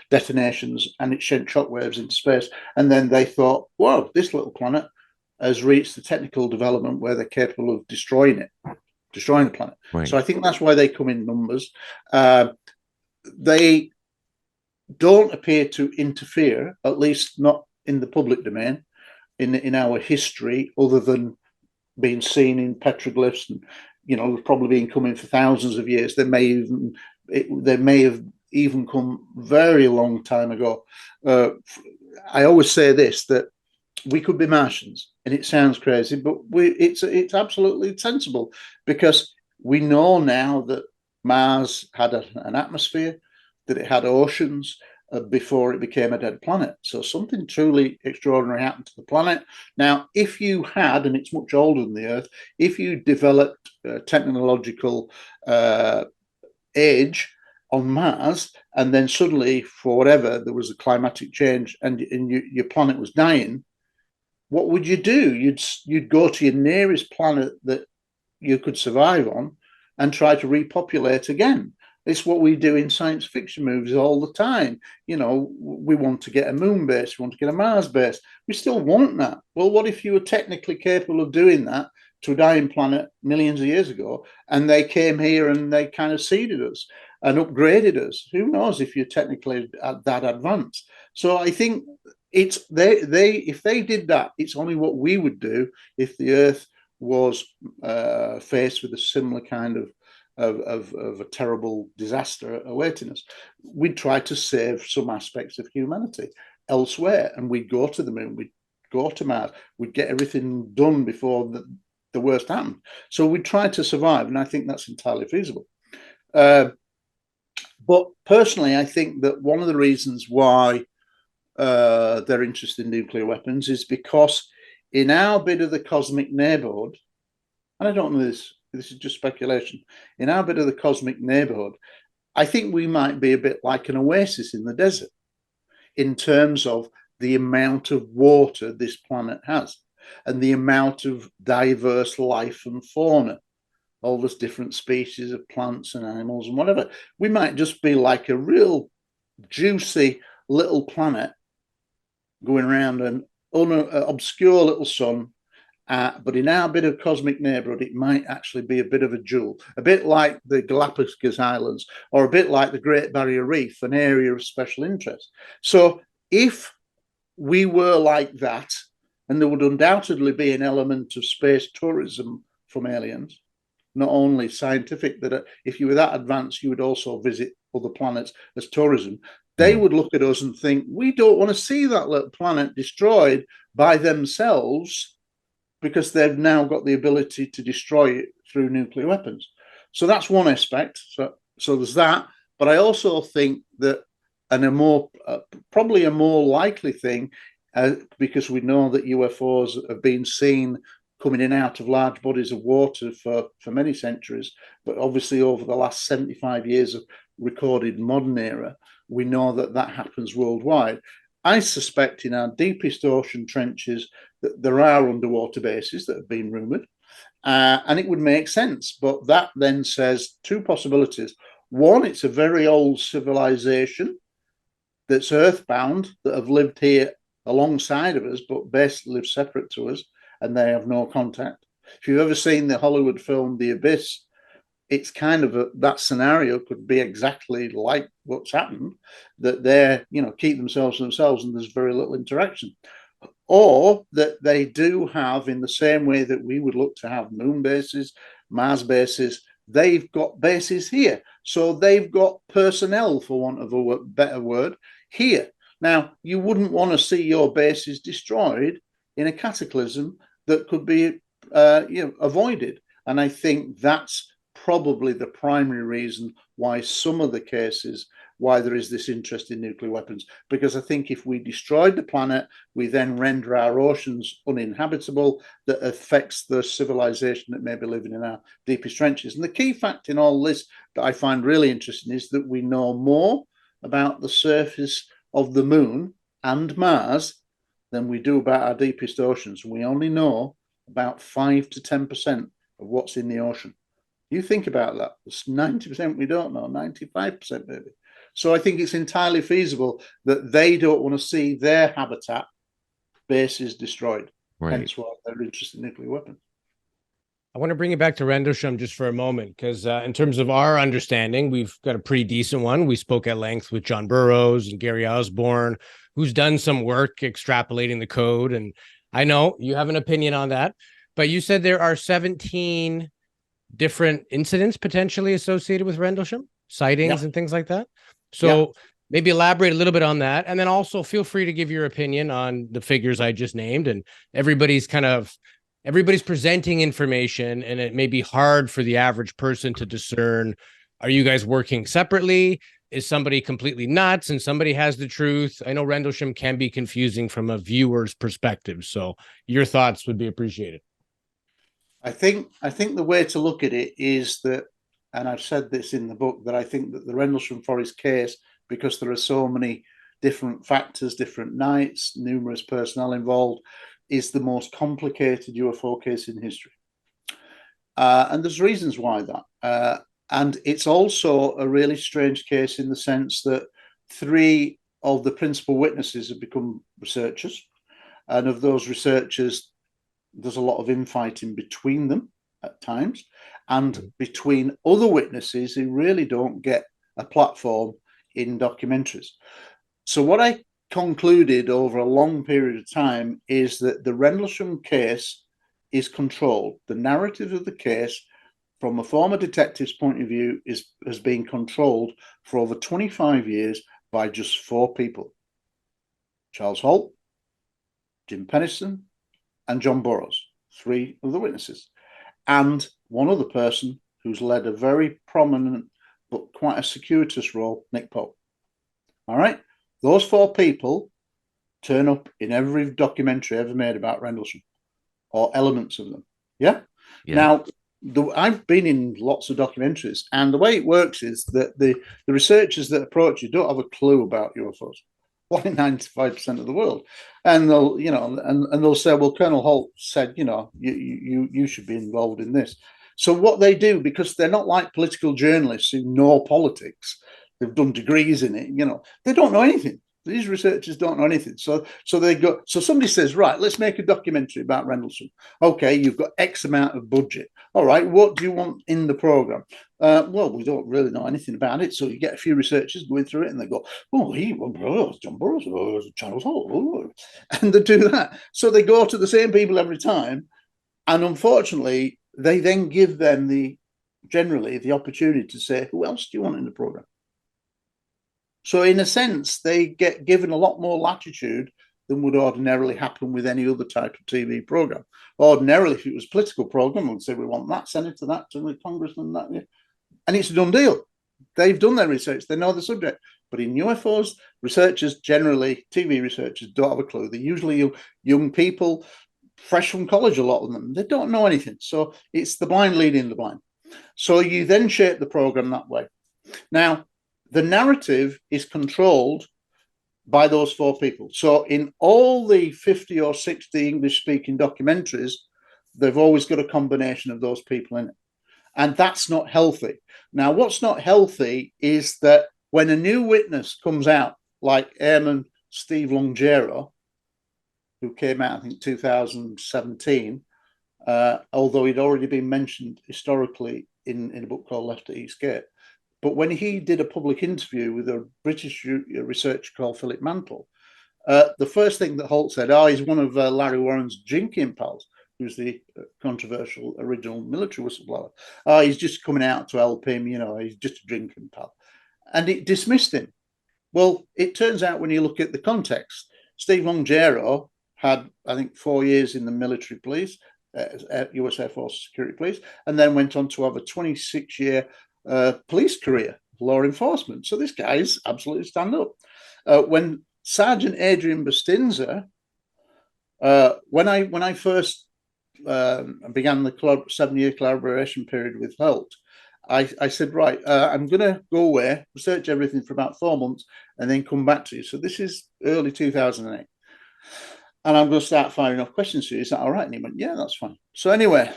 detonations, and it sent shockwaves into space. And then they thought, whoa, this little planet has reached the technical development where they're capable of destroying the planet. Right. So I think that's why they come in numbers. They don't appear to interfere, at least not in the public domain, in our history, other than being seen in petroglyphs, and probably been coming for thousands of years. They may have even come very long time ago. I always say this, that we could be Martians, and it sounds crazy, but it's absolutely sensible, because we know now that Mars had an atmosphere, that it had oceans before it became a dead planet. So something truly extraordinary happened to the planet. Now, if you had, and it's much older than the Earth, if you developed technological age on Mars, and then suddenly, for whatever, there was a climatic change and your planet was dying, what would you do? You'd go to your nearest planet that you could survive on and try to repopulate again. It's what we do in science fiction movies all the time. You know, we want to get a moon base, we want to get a Mars base. We still want that. Well, what if you were technically capable of doing that to a dying planet millions of years ago, and they came here and they kind of seeded us and upgraded us? Who knows if you're technically that advanced? So I think it's they if they did that, it's only what we would do if the Earth was faced with a similar kind of a terrible disaster awaiting us. We'd try to save some aspects of humanity elsewhere, and we'd go to the moon, we'd go to Mars, we'd get everything done before the worst happened. So we'd try to survive, and I think that's entirely feasible. But personally, I think that one of the reasons why they're interested in nuclear weapons is because in our bit of the cosmic neighborhood, and I don't know this is just speculation, in our bit of the cosmic neighborhood, I think we might be a bit like an oasis in the desert in terms of the amount of water this planet has and the amount of diverse life and fauna, all those different species of plants and animals and whatever. We might just be like a real juicy little planet going around an obscure little sun. But in our bit of cosmic neighborhood, it might actually be a bit of a jewel, a bit like the Galapagos Islands, or a bit like the Great Barrier Reef, an area of special interest. So if we were like that, and there would undoubtedly be an element of space tourism from aliens, not only scientific, that if you were that advanced, you would also visit other planets as tourism. They would look at us and think, we don't want to see that little planet destroyed by themselves, because they've now got the ability to destroy it through nuclear weapons. So that's one aspect. So there's that. But I also think that, and probably a more likely thing, because we know that UFOs have been seen coming in and out of large bodies of water for many centuries, but obviously over the last 75 years of recorded modern era, we know that happens worldwide. I suspect in our deepest ocean trenches that there are underwater bases that have been rumoured, and it would make sense. But that then says two possibilities. One, it's a very old civilization that's earthbound, that have lived here alongside of us, but basically live separate to us, and they have no contact. If you've ever seen the Hollywood film The Abyss, it's kind of that scenario could be exactly like what's happened, that they keep themselves to themselves and there's very little interaction. Or that they do have, in the same way that we would look to have moon bases, Mars bases, they've got bases here. So they've got personnel, for want of a better word, here. Now, you wouldn't want to see your bases destroyed in a cataclysm that could be avoided. And I think that's probably the primary reason why some of the cases, why there is this interest in nuclear weapons. Because I think if we destroyed the planet, we then render our oceans uninhabitable. That affects the civilization that may be living in our deepest trenches. And the key fact in all this that I find really interesting is that we know more about the surface of the moon and Mars than we do about our deepest oceans. We only know about 5 to 10% of what's in the ocean. You think about that. It's 90% we don't know, 95% maybe. So I think it's entirely feasible that they don't want to see their habitat bases destroyed. Right. Hence why they're interested in nuclear weapons. I want to bring it back to Rendlesham just for a moment, because in terms of our understanding, we've got a pretty decent one. We spoke at length with John Burroughs and Gary Osborne, who's done some work extrapolating the code. And I know you have an opinion on that, but you said there are 17 different incidents potentially associated with Rendlesham, sightings and things like that. So maybe elaborate a little bit on that. And then also feel free to give your opinion on the figures I just named. And everybody's presenting information, and it may be hard for the average person to discern, are you guys working separately? Is somebody completely nuts and somebody has the truth? I know Rendlesham can be confusing from a viewer's perspective. So your thoughts would be appreciated. I think the way to look at it is that, and I've said this in the book, that I think that the Rendlesham Forest case, because there are so many different factors, different nights, numerous personnel involved, is the most complicated UFO case in history. And there's reasons why that. And it's also a really strange case in the sense that 3 of the principal witnesses have become researchers. And of those researchers, there's a lot of infighting between them at times, and between other witnesses who really don't get a platform in documentaries. So what I concluded over a long period of time is that the Rendlesham case is controlled. The narrative of the case, from a former detective's point of view, has been controlled for over 25 years by just 4 people: Charles Holt, Jim Penniston, and John Burroughs, 3 of the witnesses, and one other person who's led a very prominent but quite a circuitous role, Nick Pope. All right, those 4 people turn up in every documentary ever made about Rendlesham, or elements of them. Yeah. Now, I've been in lots of documentaries, and the way it works is that the researchers that approach you don't have a clue about UFOs. Like 95% of the world, and they'll, and they'll say, well, Colonel Holt said, you should be involved in this. So what they do, because they're not like political journalists who know politics, they've done degrees in it, they don't know anything. These researchers don't know anything. So they go. So somebody says, right, let's make a documentary about Rendlesham. Okay, you've got X amount of budget. All right, what do you want in the program? Well, we don't really know anything about it. So you get a few researchers going through it, and they go, John Burroughs, Charles Hall, and they do that. So they go to the same people every time, and unfortunately, they then give them generally the opportunity to say, who else do you want in the program? So in a sense, they get given a lot more latitude than would ordinarily happen with any other type of TV program. Ordinarily, if it was a political program, we'd say we want that senator, that congressman, that, and it's a done deal. They've done their research. They know the subject. But in UFOs, researchers generally, TV researchers, don't have a clue. They're usually young people, fresh from college, a lot of them. They don't know anything. So it's the blind leading the blind. So you then shape the program that way. Now, the narrative is controlled by those 4 people. So in all the 50 or 60 English-speaking documentaries, they've always got a combination of those people in it. And that's not healthy. Now, what's not healthy is that when a new witness comes out, like Airman Steve Longero, who came out, I think, 2017, although he'd already been mentioned historically in a book called Left at East Gate. But when he did a public interview with a British researcher called Philip Mantle, the first thing that Holt said, he's one of Larry Warren's drinking pals, who's the controversial original military whistleblower. He's just coming out to help him, he's just a drinking pal. And it dismissed him. Well, it turns out when you look at the context, Steve Longero had, I think, 4 years in the military police, US Air Force Security Police, and then went on to have a 26-year police career, law enforcement. So this guy is absolutely stand up. When Sergeant Adrian Bustinza, when I first began the 7-year collaboration period with Holt, I said, right, I'm going to go away, research everything for about 4 months, and then come back to you. So this is early 2008. And I'm going to start firing off questions to you. Is that all right? And he went, yeah, that's fine. So anyway,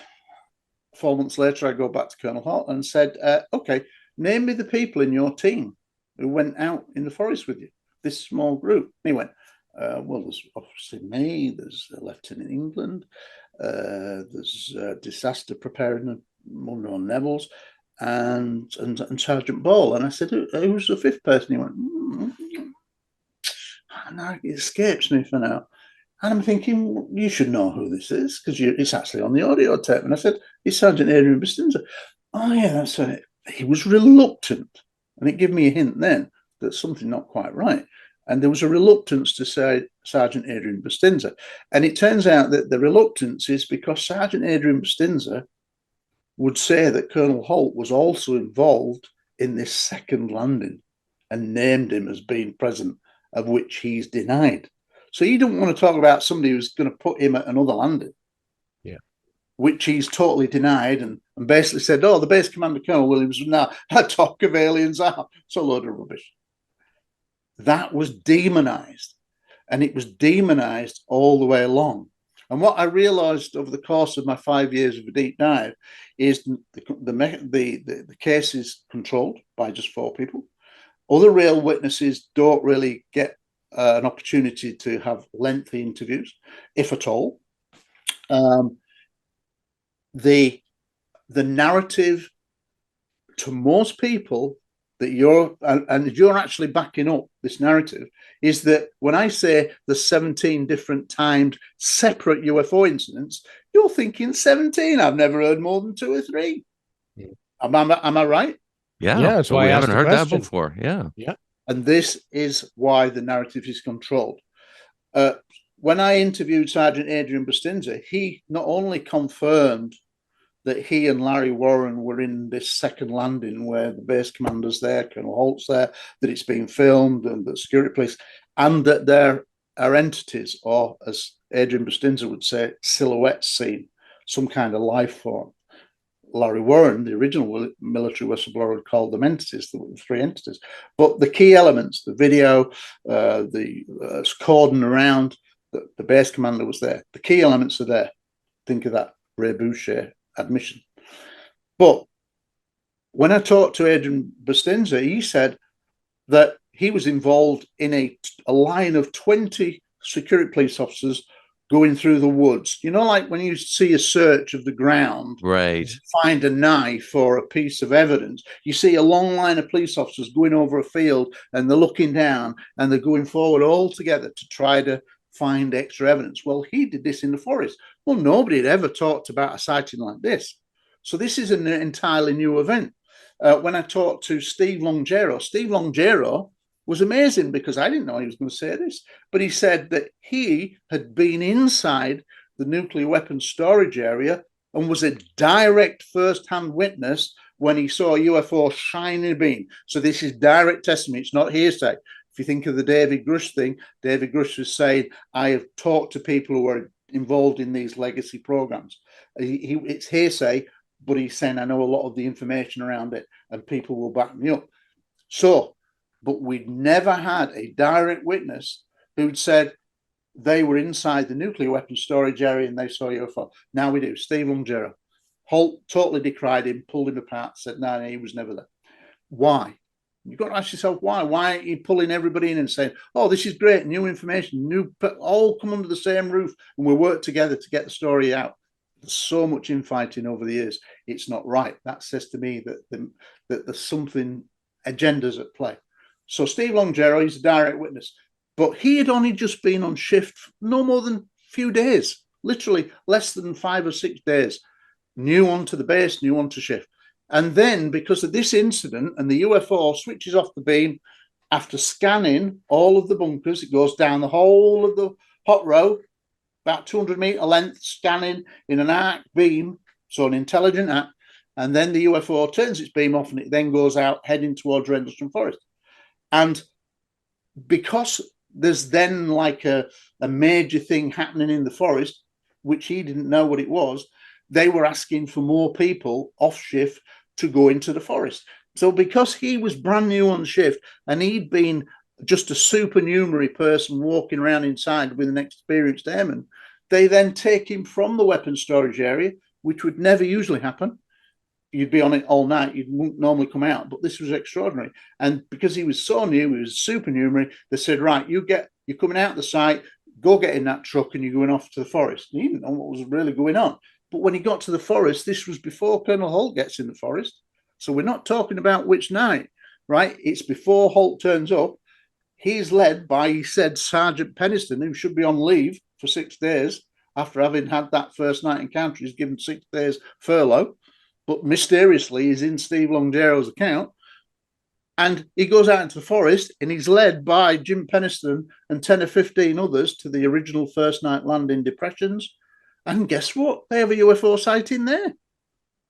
4 months later, I go back to Colonel Holt and said, okay, name me the people in your team who went out in the forest with you, this small group. And he went, well, there's obviously me, there's Lieutenant England, there's disaster preparedness, Munro Nevels, and Sergeant Ball. And I said, who's the 5th person? He went, no, it escapes me for now. And I'm thinking, you should know who this is, because it's actually on the audio tape. And I said, it's Sergeant Adrian Bustinza. Oh, yeah, that's it. He was reluctant. And it gave me a hint then that something not quite right. And there was a reluctance to say Sergeant Adrian Bustinza. And it turns out that the reluctance is because Sergeant Adrian Bustinza would say that Colonel Holt was also involved in this second landing and named him as being present, of which he's denied. So you don't want to talk about somebody who's going to put him at another landing, which he's totally denied, and basically said, the base commander, Colonel Williams, now I talk of aliens out. It's a load of rubbish. That was demonized, and it was demonized all the way along. And what I realized over the course of my 5 years of a deep dive is the case is controlled by just 4 people. Other real witnesses don't really get an opportunity to have lengthy interviews, if at all. The narrative to most people that you're actually backing up this narrative is that when I say the 17 different timed separate UFO incidents, you're thinking 17. I've never heard more than 2 or 3. Yeah. Am I right? Yeah, that's why we I haven't asked heard the that question. before. Yeah. And this is why the narrative is controlled. When I interviewed Sergeant Adrian Bustinza, he not only confirmed that he and Larry Warren were in this second landing where the base commander's there, Colonel Holt's there, that it's being filmed, and the security police, and that there are entities, or as Adrian Bustinza would say, silhouettes seen, some kind of life form. Larry Warren, the original military whistleblower, had called them entities. There were 3 entities. But the key elements, the video, the cordon around, the base commander was there. The key elements are there. Think of that Ray Boucher admission. But when I talked to Adrian Bustinza, he said that he was involved in a line of 20 security police officers going through the woods. You know, like when you see a search of the ground, right, find a knife or a piece of evidence, you see a long line of police officers going over a field, and they're looking down and they're going forward all together to try to find extra evidence. Well, he did this in the forest. Well, nobody had ever talked about a sighting like this. So this is an entirely new event. When I talked to Steve Longero was amazing, because I didn't know he was going to say this, but he said that he had been inside the nuclear weapons storage area and was a direct first-hand witness when he saw a UFO shining a beam. So this is direct testimony. It's not hearsay. If you think of the David Grush thing, David Grush was saying, I have talked to people who are involved in these legacy programs. It's hearsay, but he's saying, I know a lot of the information around it, and people will back me up. So, but we'd never had a direct witness who'd said they were inside the nuclear weapons storage area and they saw UFO. Now we do. Steve Longero. Holt totally decried him, pulled him apart, said, no, he was never there. Why? You've got to ask yourself why. Why aren't you pulling everybody in and saying, oh, this is great, new information, all come under the same roof, and we'll work together to get the story out. There's so much infighting over the years. It's not right. That says to me that there's something, agendas at play. So Steve Longero, he's a direct witness, but he had only just been on shift no more than a few days, literally less than 5 or 6 days, new onto the base, new onto shift. And then because of this incident, and the UFO switches off the beam after scanning all of the bunkers, it goes down the whole of the hot row, about 200-meter length, scanning in an arc beam, so an intelligent act, and then the UFO turns its beam off and it then goes out heading towards Rendlesham Forest. And because there's then like a major thing happening in the forest, which he didn't know what it was, they were asking for more people off shift to go into the forest. So because he was brand new on shift and he'd been just a supernumerary person walking around inside with an experienced airman, they then take him from the weapons storage area, which would never usually happen. You'd be on it all night. You wouldn't normally come out, but this was extraordinary. And because he was so new, he was supernumerary, they said, right, you're coming out the site, go get in that truck and you're going off to the forest. And he didn't know what was really going on. But when he got to the forest, this was before Colonel Holt gets in the forest. So we're not talking about which night, right? It's before Holt turns up. He's led by, he said, Sergeant Penniston, who should be on leave for 6 days after having had that first night encounter. He's given 6 days furlough, but mysteriously he's in Steve Longero's account. And he goes out into the forest and he's led by Jim Penniston and 10 or 15 others to the original first night landing depressions. And guess what? They have a UFO sighting there.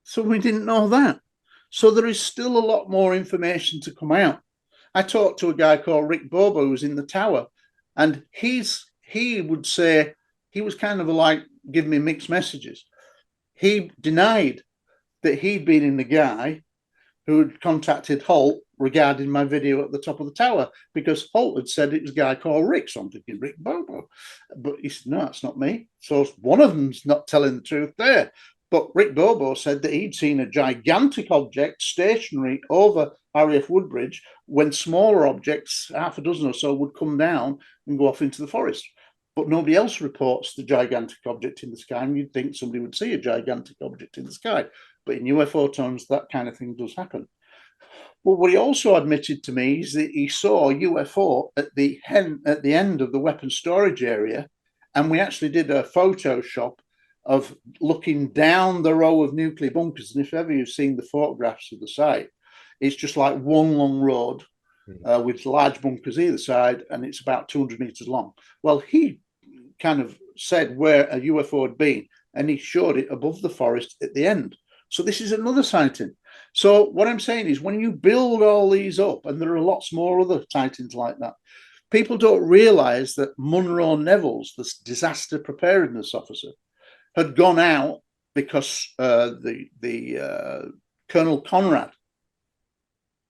So we didn't know that. So there is still a lot more information to come out. I talked to a guy called Rick Bobo who's in the tower, and he would say he was kind of like giving me mixed messages. He denied that he'd been in the guy who had contacted Holt regarding my video at the top of the tower, because Holt had said it was a guy called Rick. So I'm thinking Rick Bobo. But he said, no, it's not me. So one of them's not telling the truth there. But Rick Bobo said that he'd seen a gigantic object stationary over RAF Woodbridge when smaller objects, half a dozen or so, would come down and go off into the forest. But nobody else reports the gigantic object in the sky, and you'd think somebody would see a gigantic object in the sky. But in UFO terms, that kind of thing does happen. Well, what he also admitted to me is that he saw a UFO at the end of the weapons storage area, and we actually did a Photoshop of looking down the row of nuclear bunkers. And if ever you've seen the photographs of the site, it's just like one long road with large bunkers either side, and it's about 200 meters long. Well, he kind of said where a UFO had been, and he showed it above the forest at the end. So this is another sighting. So what I'm saying is, when you build all these up, and there are lots more other sightings like that, people don't realize that Munro Neville's, the disaster preparedness officer, had gone out because the Colonel Conrad,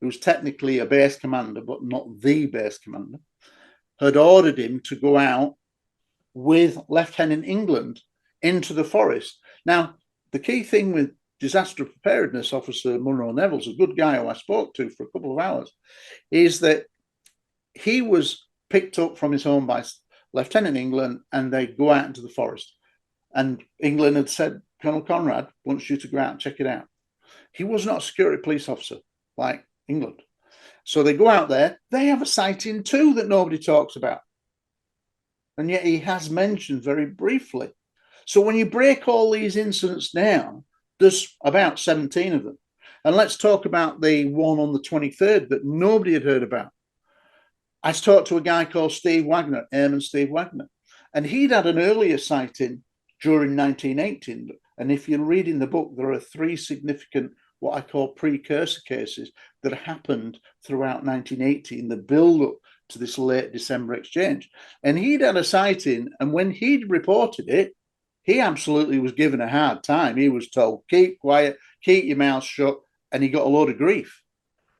who was technically a base commander, but not the base commander, had ordered him to go out with Lieutenant England into the forest. Now, the key thing with disaster preparedness officer Munro Neville's, a good guy who I spoke to for a couple of hours, is that he was picked up from his home by Lieutenant England, and they go out into the forest. And England had said, Colonel Conrad wants you to go out and check it out. He was not a security police officer like England. So they go out there. They have a sighting too that nobody talks about. And yet he has mentioned very briefly. So when you break all these incidents down, there's about 17 of them. And let's talk about the one on the 23rd that nobody had heard about. I talked to a guy called Steve Wagner, Airman Steve Wagner, and he'd had an earlier sighting during 1918. And if you're reading the book, there are 3 significant, what I call precursor cases that happened throughout 1918, the build-up to this late December exchange. And he'd had a sighting, and when he'd reported it, he absolutely was given a hard time. He was told, keep quiet, keep your mouth shut, and he got a load of grief.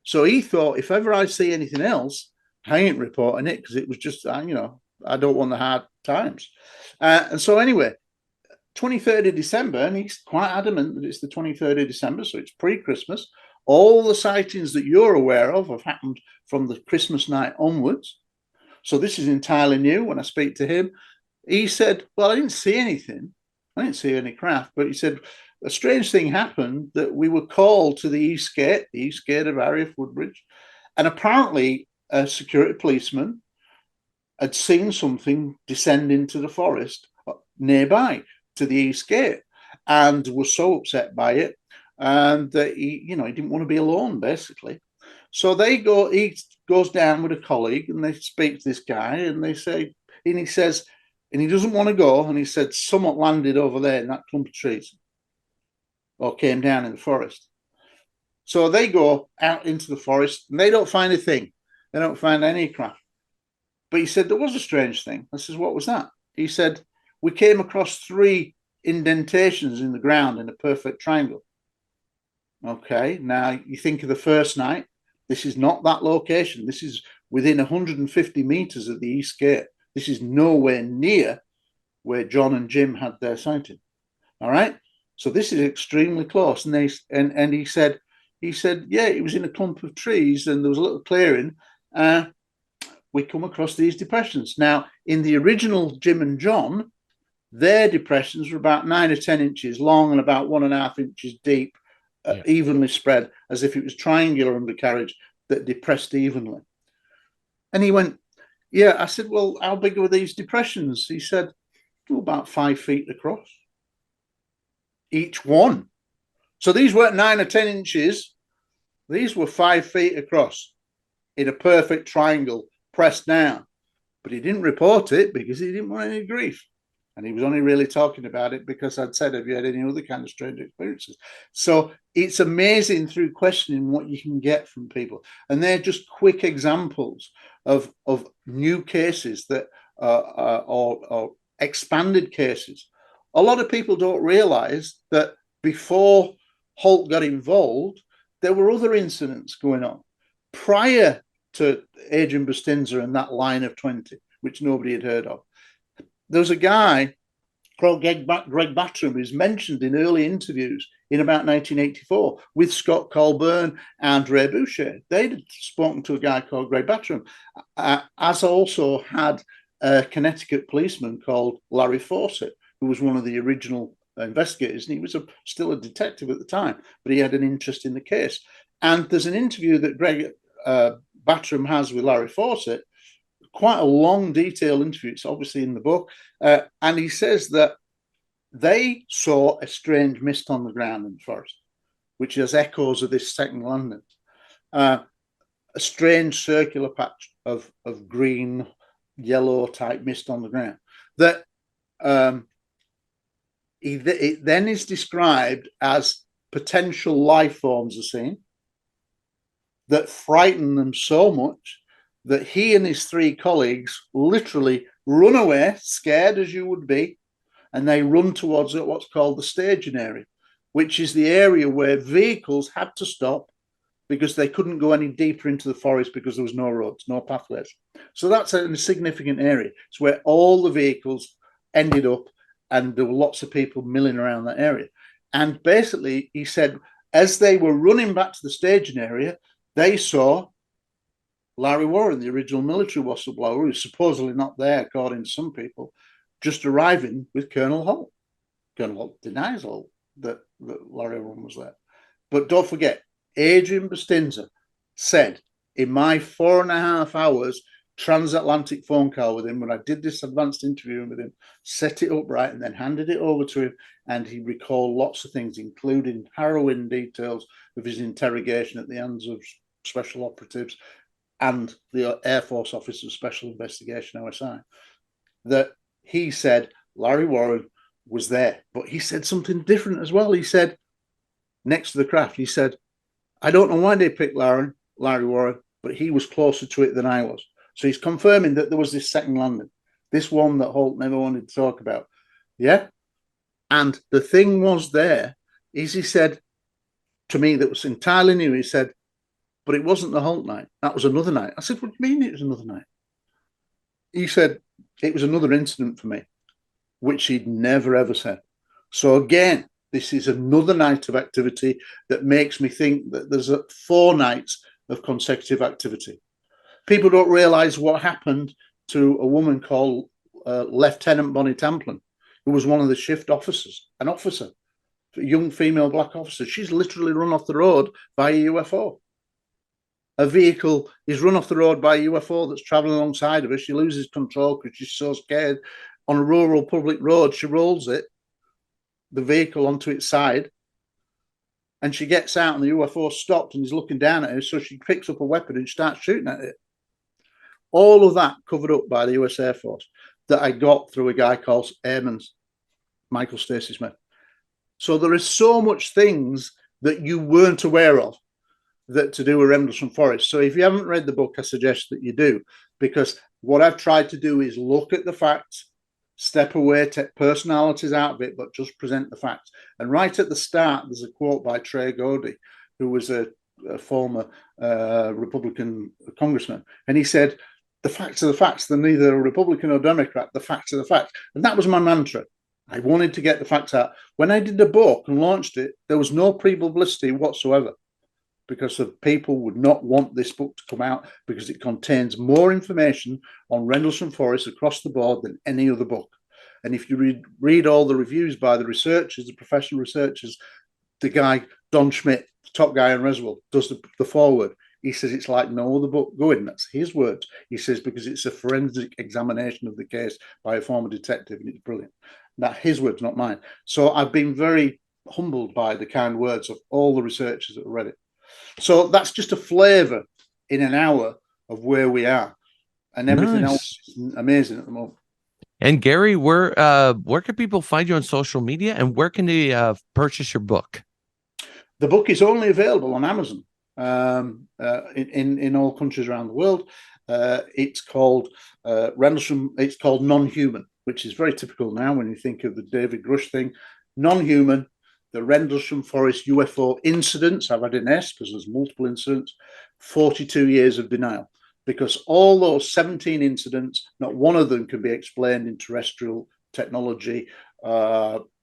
So he thought, if ever I see anything else, I ain't reporting it, because it was just, I don't want the hard times. And so anyway, 23rd of December, and he's quite adamant that it's the 23rd of December, so it's pre-Christmas. All the sightings that you're aware of have happened from the Christmas night onwards. So this is entirely new. When I speak to him, he said, well, I didn't see anything. I didn't see any craft, but he said, a strange thing happened, that we were called to the East Gate of RAF Woodbridge, and apparently a security policeman had seen something descend into the forest nearby to the East Gate, and was so upset by it, and he didn't want to be alone, basically. So he goes down with a colleague, and they speak to this guy, and they say, and he says, and he doesn't want to go, and he said, somewhat landed over there in that clump of trees, or came down in the forest. So they go out into the forest, and they don't find a thing. They don't find any craft. But he said, there was a strange thing. I says, what was that? He said, we came across 3 indentations in the ground in a perfect triangle. Okay, now you think of the first night. This is not that location. This is within 150 meters of the East Gate. This is nowhere near where John and Jim had their sighting. All right, so this is extremely close. And he said, yeah, it was in a clump of trees, and there was a little clearing. We come across these depressions. Now, in the original Jim and John, their depressions were about 9 or 10 inches long and about 1.5 inches deep, evenly spread, as if it was triangular undercarriage that depressed evenly. And he went, yeah. I said, well, how big were these depressions? He said, about 5 feet across, each one. So these weren't 9 or 10 inches. These were 5 feet across in a perfect triangle, pressed down. But he didn't report it because he didn't want any grief. And he was only really talking about it because I'd said, have you had any other kind of strange experiences? So it's amazing through questioning what you can get from people. And they're just quick examples of new cases that or expanded cases. A lot of people don't realize that before Holt got involved, there were other incidents going on. prior to Adrian Bustinza and that line of 20, which nobody had heard of. There was a guy called Greg Battram, who's mentioned in early interviews in about 1984 with Scott Colburn and Ray Boucher. They'd spoken to a guy called Greg Battram, as also had a Connecticut policeman called Larry Fawcett, who was one of the original investigators, and he was still a detective at the time, but he had an interest in the case. And there's an interview that Greg Battram has with Larry Fawcett, quite a long, detailed interview. It's obviously in the book. And he says that they saw a strange mist on the ground in the forest, which has echoes of this second landing. A strange circular patch of green, yellow type mist on the ground. That it then is described as potential life forms are seen that frighten them so much that he and his 3 colleagues literally run away, scared as you would be, and they run towards what's called the staging area, which is the area where vehicles had to stop because they couldn't go any deeper into the forest because there was no roads, no pathways. So that's a significant area. It's where all the vehicles ended up, and there were lots of people milling around that area. And basically, he said, as they were running back to the staging area, they saw Larry Warren, the original military whistleblower, who's supposedly not there, according to some people, just arriving with Colonel Holt. Colonel Holt denies all that Larry Warren was there. But don't forget, Adrian Bustinza said in my 4.5 hours transatlantic phone call with him, when I did this advanced interview with him, set it up right and then handed it over to him, and he recalled lots of things, including harrowing details of his interrogation at the hands of special operatives and the Air Force Office of Special Investigation, OSI, that he said Larry Warren was there. But he said something different as well. He said, next to the craft, he said, I don't know why they picked Larry Warren, but he was closer to it than I was. So he's confirming that there was this second landing, this one that Holt never wanted to talk about. Yeah. And the thing was there is, he said to me, that was entirely new. He said, but it wasn't the Holt night. That was another night. I said, what do you mean it was another night? He said, it was another incident for me, which he'd never, ever said. So again, this is another night of activity that makes me think that there's 4 nights of consecutive activity. People don't realize what happened to a woman called Lieutenant Bonnie Tamplin, who was one of the shift officers, an officer, a young female black officer. She's literally run off the road by a UFO. A vehicle is run off the road by a UFO that's traveling alongside of her. She loses control because she's so scared. On a rural public road, she rolls the vehicle onto its side, and she gets out, and the UFO stopped and is looking down at her. So she picks up a weapon and starts shooting at it. All of that covered up by the US Air Force that I got through a guy called Airman's Michael Stacey Smith. So there is so much things that you weren't aware of that to do with Rendlesham Forest. So if you haven't read the book, I suggest that you do, because what I've tried to do is look at the facts, step away, take personalities out of it, but just present the facts. And right at the start, there's a quote by Trey Gowdy, who was a former Republican congressman. And he said, the facts are the facts. They're neither a Republican or Democrat. The facts are the facts. And that was my mantra. I wanted to get the facts out. When I did the book and launched it, there was no pre-publicity whatsoever, because the people would not want this book to come out, because it contains more information on Rendlesham Forest across the board than any other book. And if you read all the reviews by the researchers, the professional researchers, the guy, Don Schmidt, top guy in Reswell, does the foreword. He says it's like no other book going. That's his words. He says, because it's a forensic examination of the case by a former detective, and it's brilliant. That's his words, not mine. So I've been very humbled by the kind words of all the researchers that have read it. So that's just a flavour in an hour of where we are, and everything else is amazing at the moment. And Gary, where can people find you on social media, and where can they purchase your book? The book is only available on Amazon in all countries around the world. It's called Rendlesham. It's called Non-Human, which is very typical now when you think of the David Grush thing. Non-Human, the Rendlesham Forest UFO incidents, I've had an S because there's multiple incidents, 42 years of denial. Because all those 17 incidents, not one of them can be explained in terrestrial technology.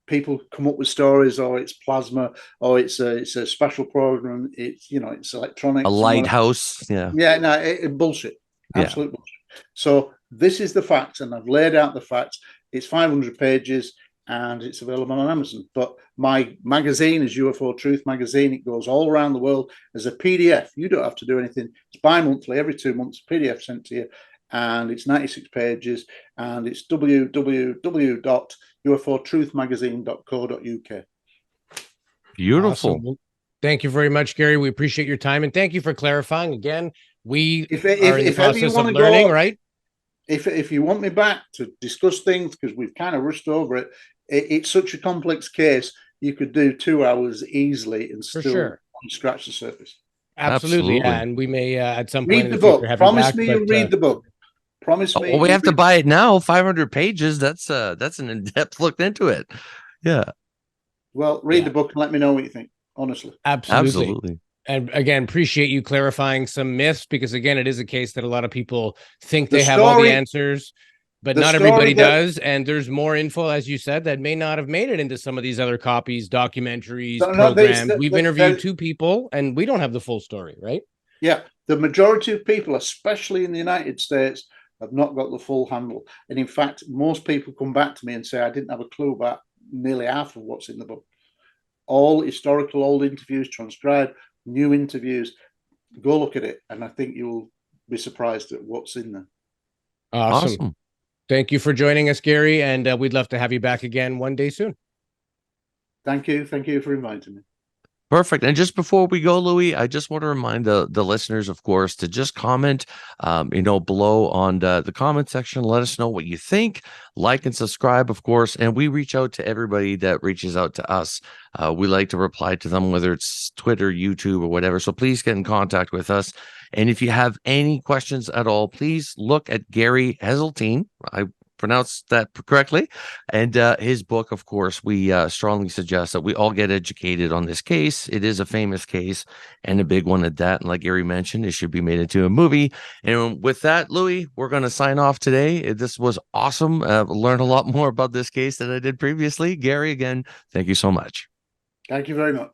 People come up with stories, or it's plasma, or it's a special program, it's it's electronics. A lighthouse. Yeah, no, bullshit. Absolute bullshit. So this is the facts, and I've laid out the facts. It's 500 pages and it's available on Amazon. But my magazine is UFO Truth Magazine. It goes all around the world as a PDF. You don't have to do anything. It's bi-monthly, every 2 months, PDF sent to you. And it's 96 pages. And it's www.ufotruthmagazine.co.uk. Beautiful. Awesome. Well, thank you very much, Gary. We appreciate your time. And thank you for clarifying. Again, we are in the process of learning, right? If you want me back to discuss things, because we've kind of rushed over it, it's such a complex case, you could do 2 hours easily and still scratch the surface. Absolutely. Yeah. And we may at some point read the book. Promise me you'll read the book. Promise me. Well, we have to buy it now. 500 pages. That's an in-depth look into it. Yeah. Well, read the book and let me know what you think. Honestly. Absolutely. And again, appreciate you clarifying some myths, because again, it is a case that a lot of people think they have all the answers, but not everybody does. And there's more info, as you said, that may not have made it into some of these other copies, documentaries, programs. We've interviewed 2 people and we don't have the full story, right? Yeah. The majority of people, especially in the United States, have not got the full handle. And in fact, most people come back to me and say, I didn't have a clue about nearly half of what's in the book. All historical old interviews, transcribed, new interviews. Go look at it, and I think you'll be surprised at what's in there. Awesome. Thank you for joining us, Gary, and we'd love to have you back again one day soon. Thank you for inviting me. Perfect. And just before we go, Louis, I just want to remind the listeners, of course, to just comment, below on the comment section. Let us know what you think. Like and subscribe, of course. And we reach out to everybody that reaches out to us. We like to reply to them, whether it's Twitter, YouTube, or whatever. So please get in contact with us. And if you have any questions at all, please look at Gary Heseltine. I pronounced that correctly. And his book, of course, we strongly suggest that we all get educated on this case. It is a famous case and a big one at that. And like Gary mentioned, it should be made into a movie. And with that, Louis, we're going to sign off today. This was awesome. Learned a lot more about this case than I did previously. Gary, again, thank you so much. Thank you very much.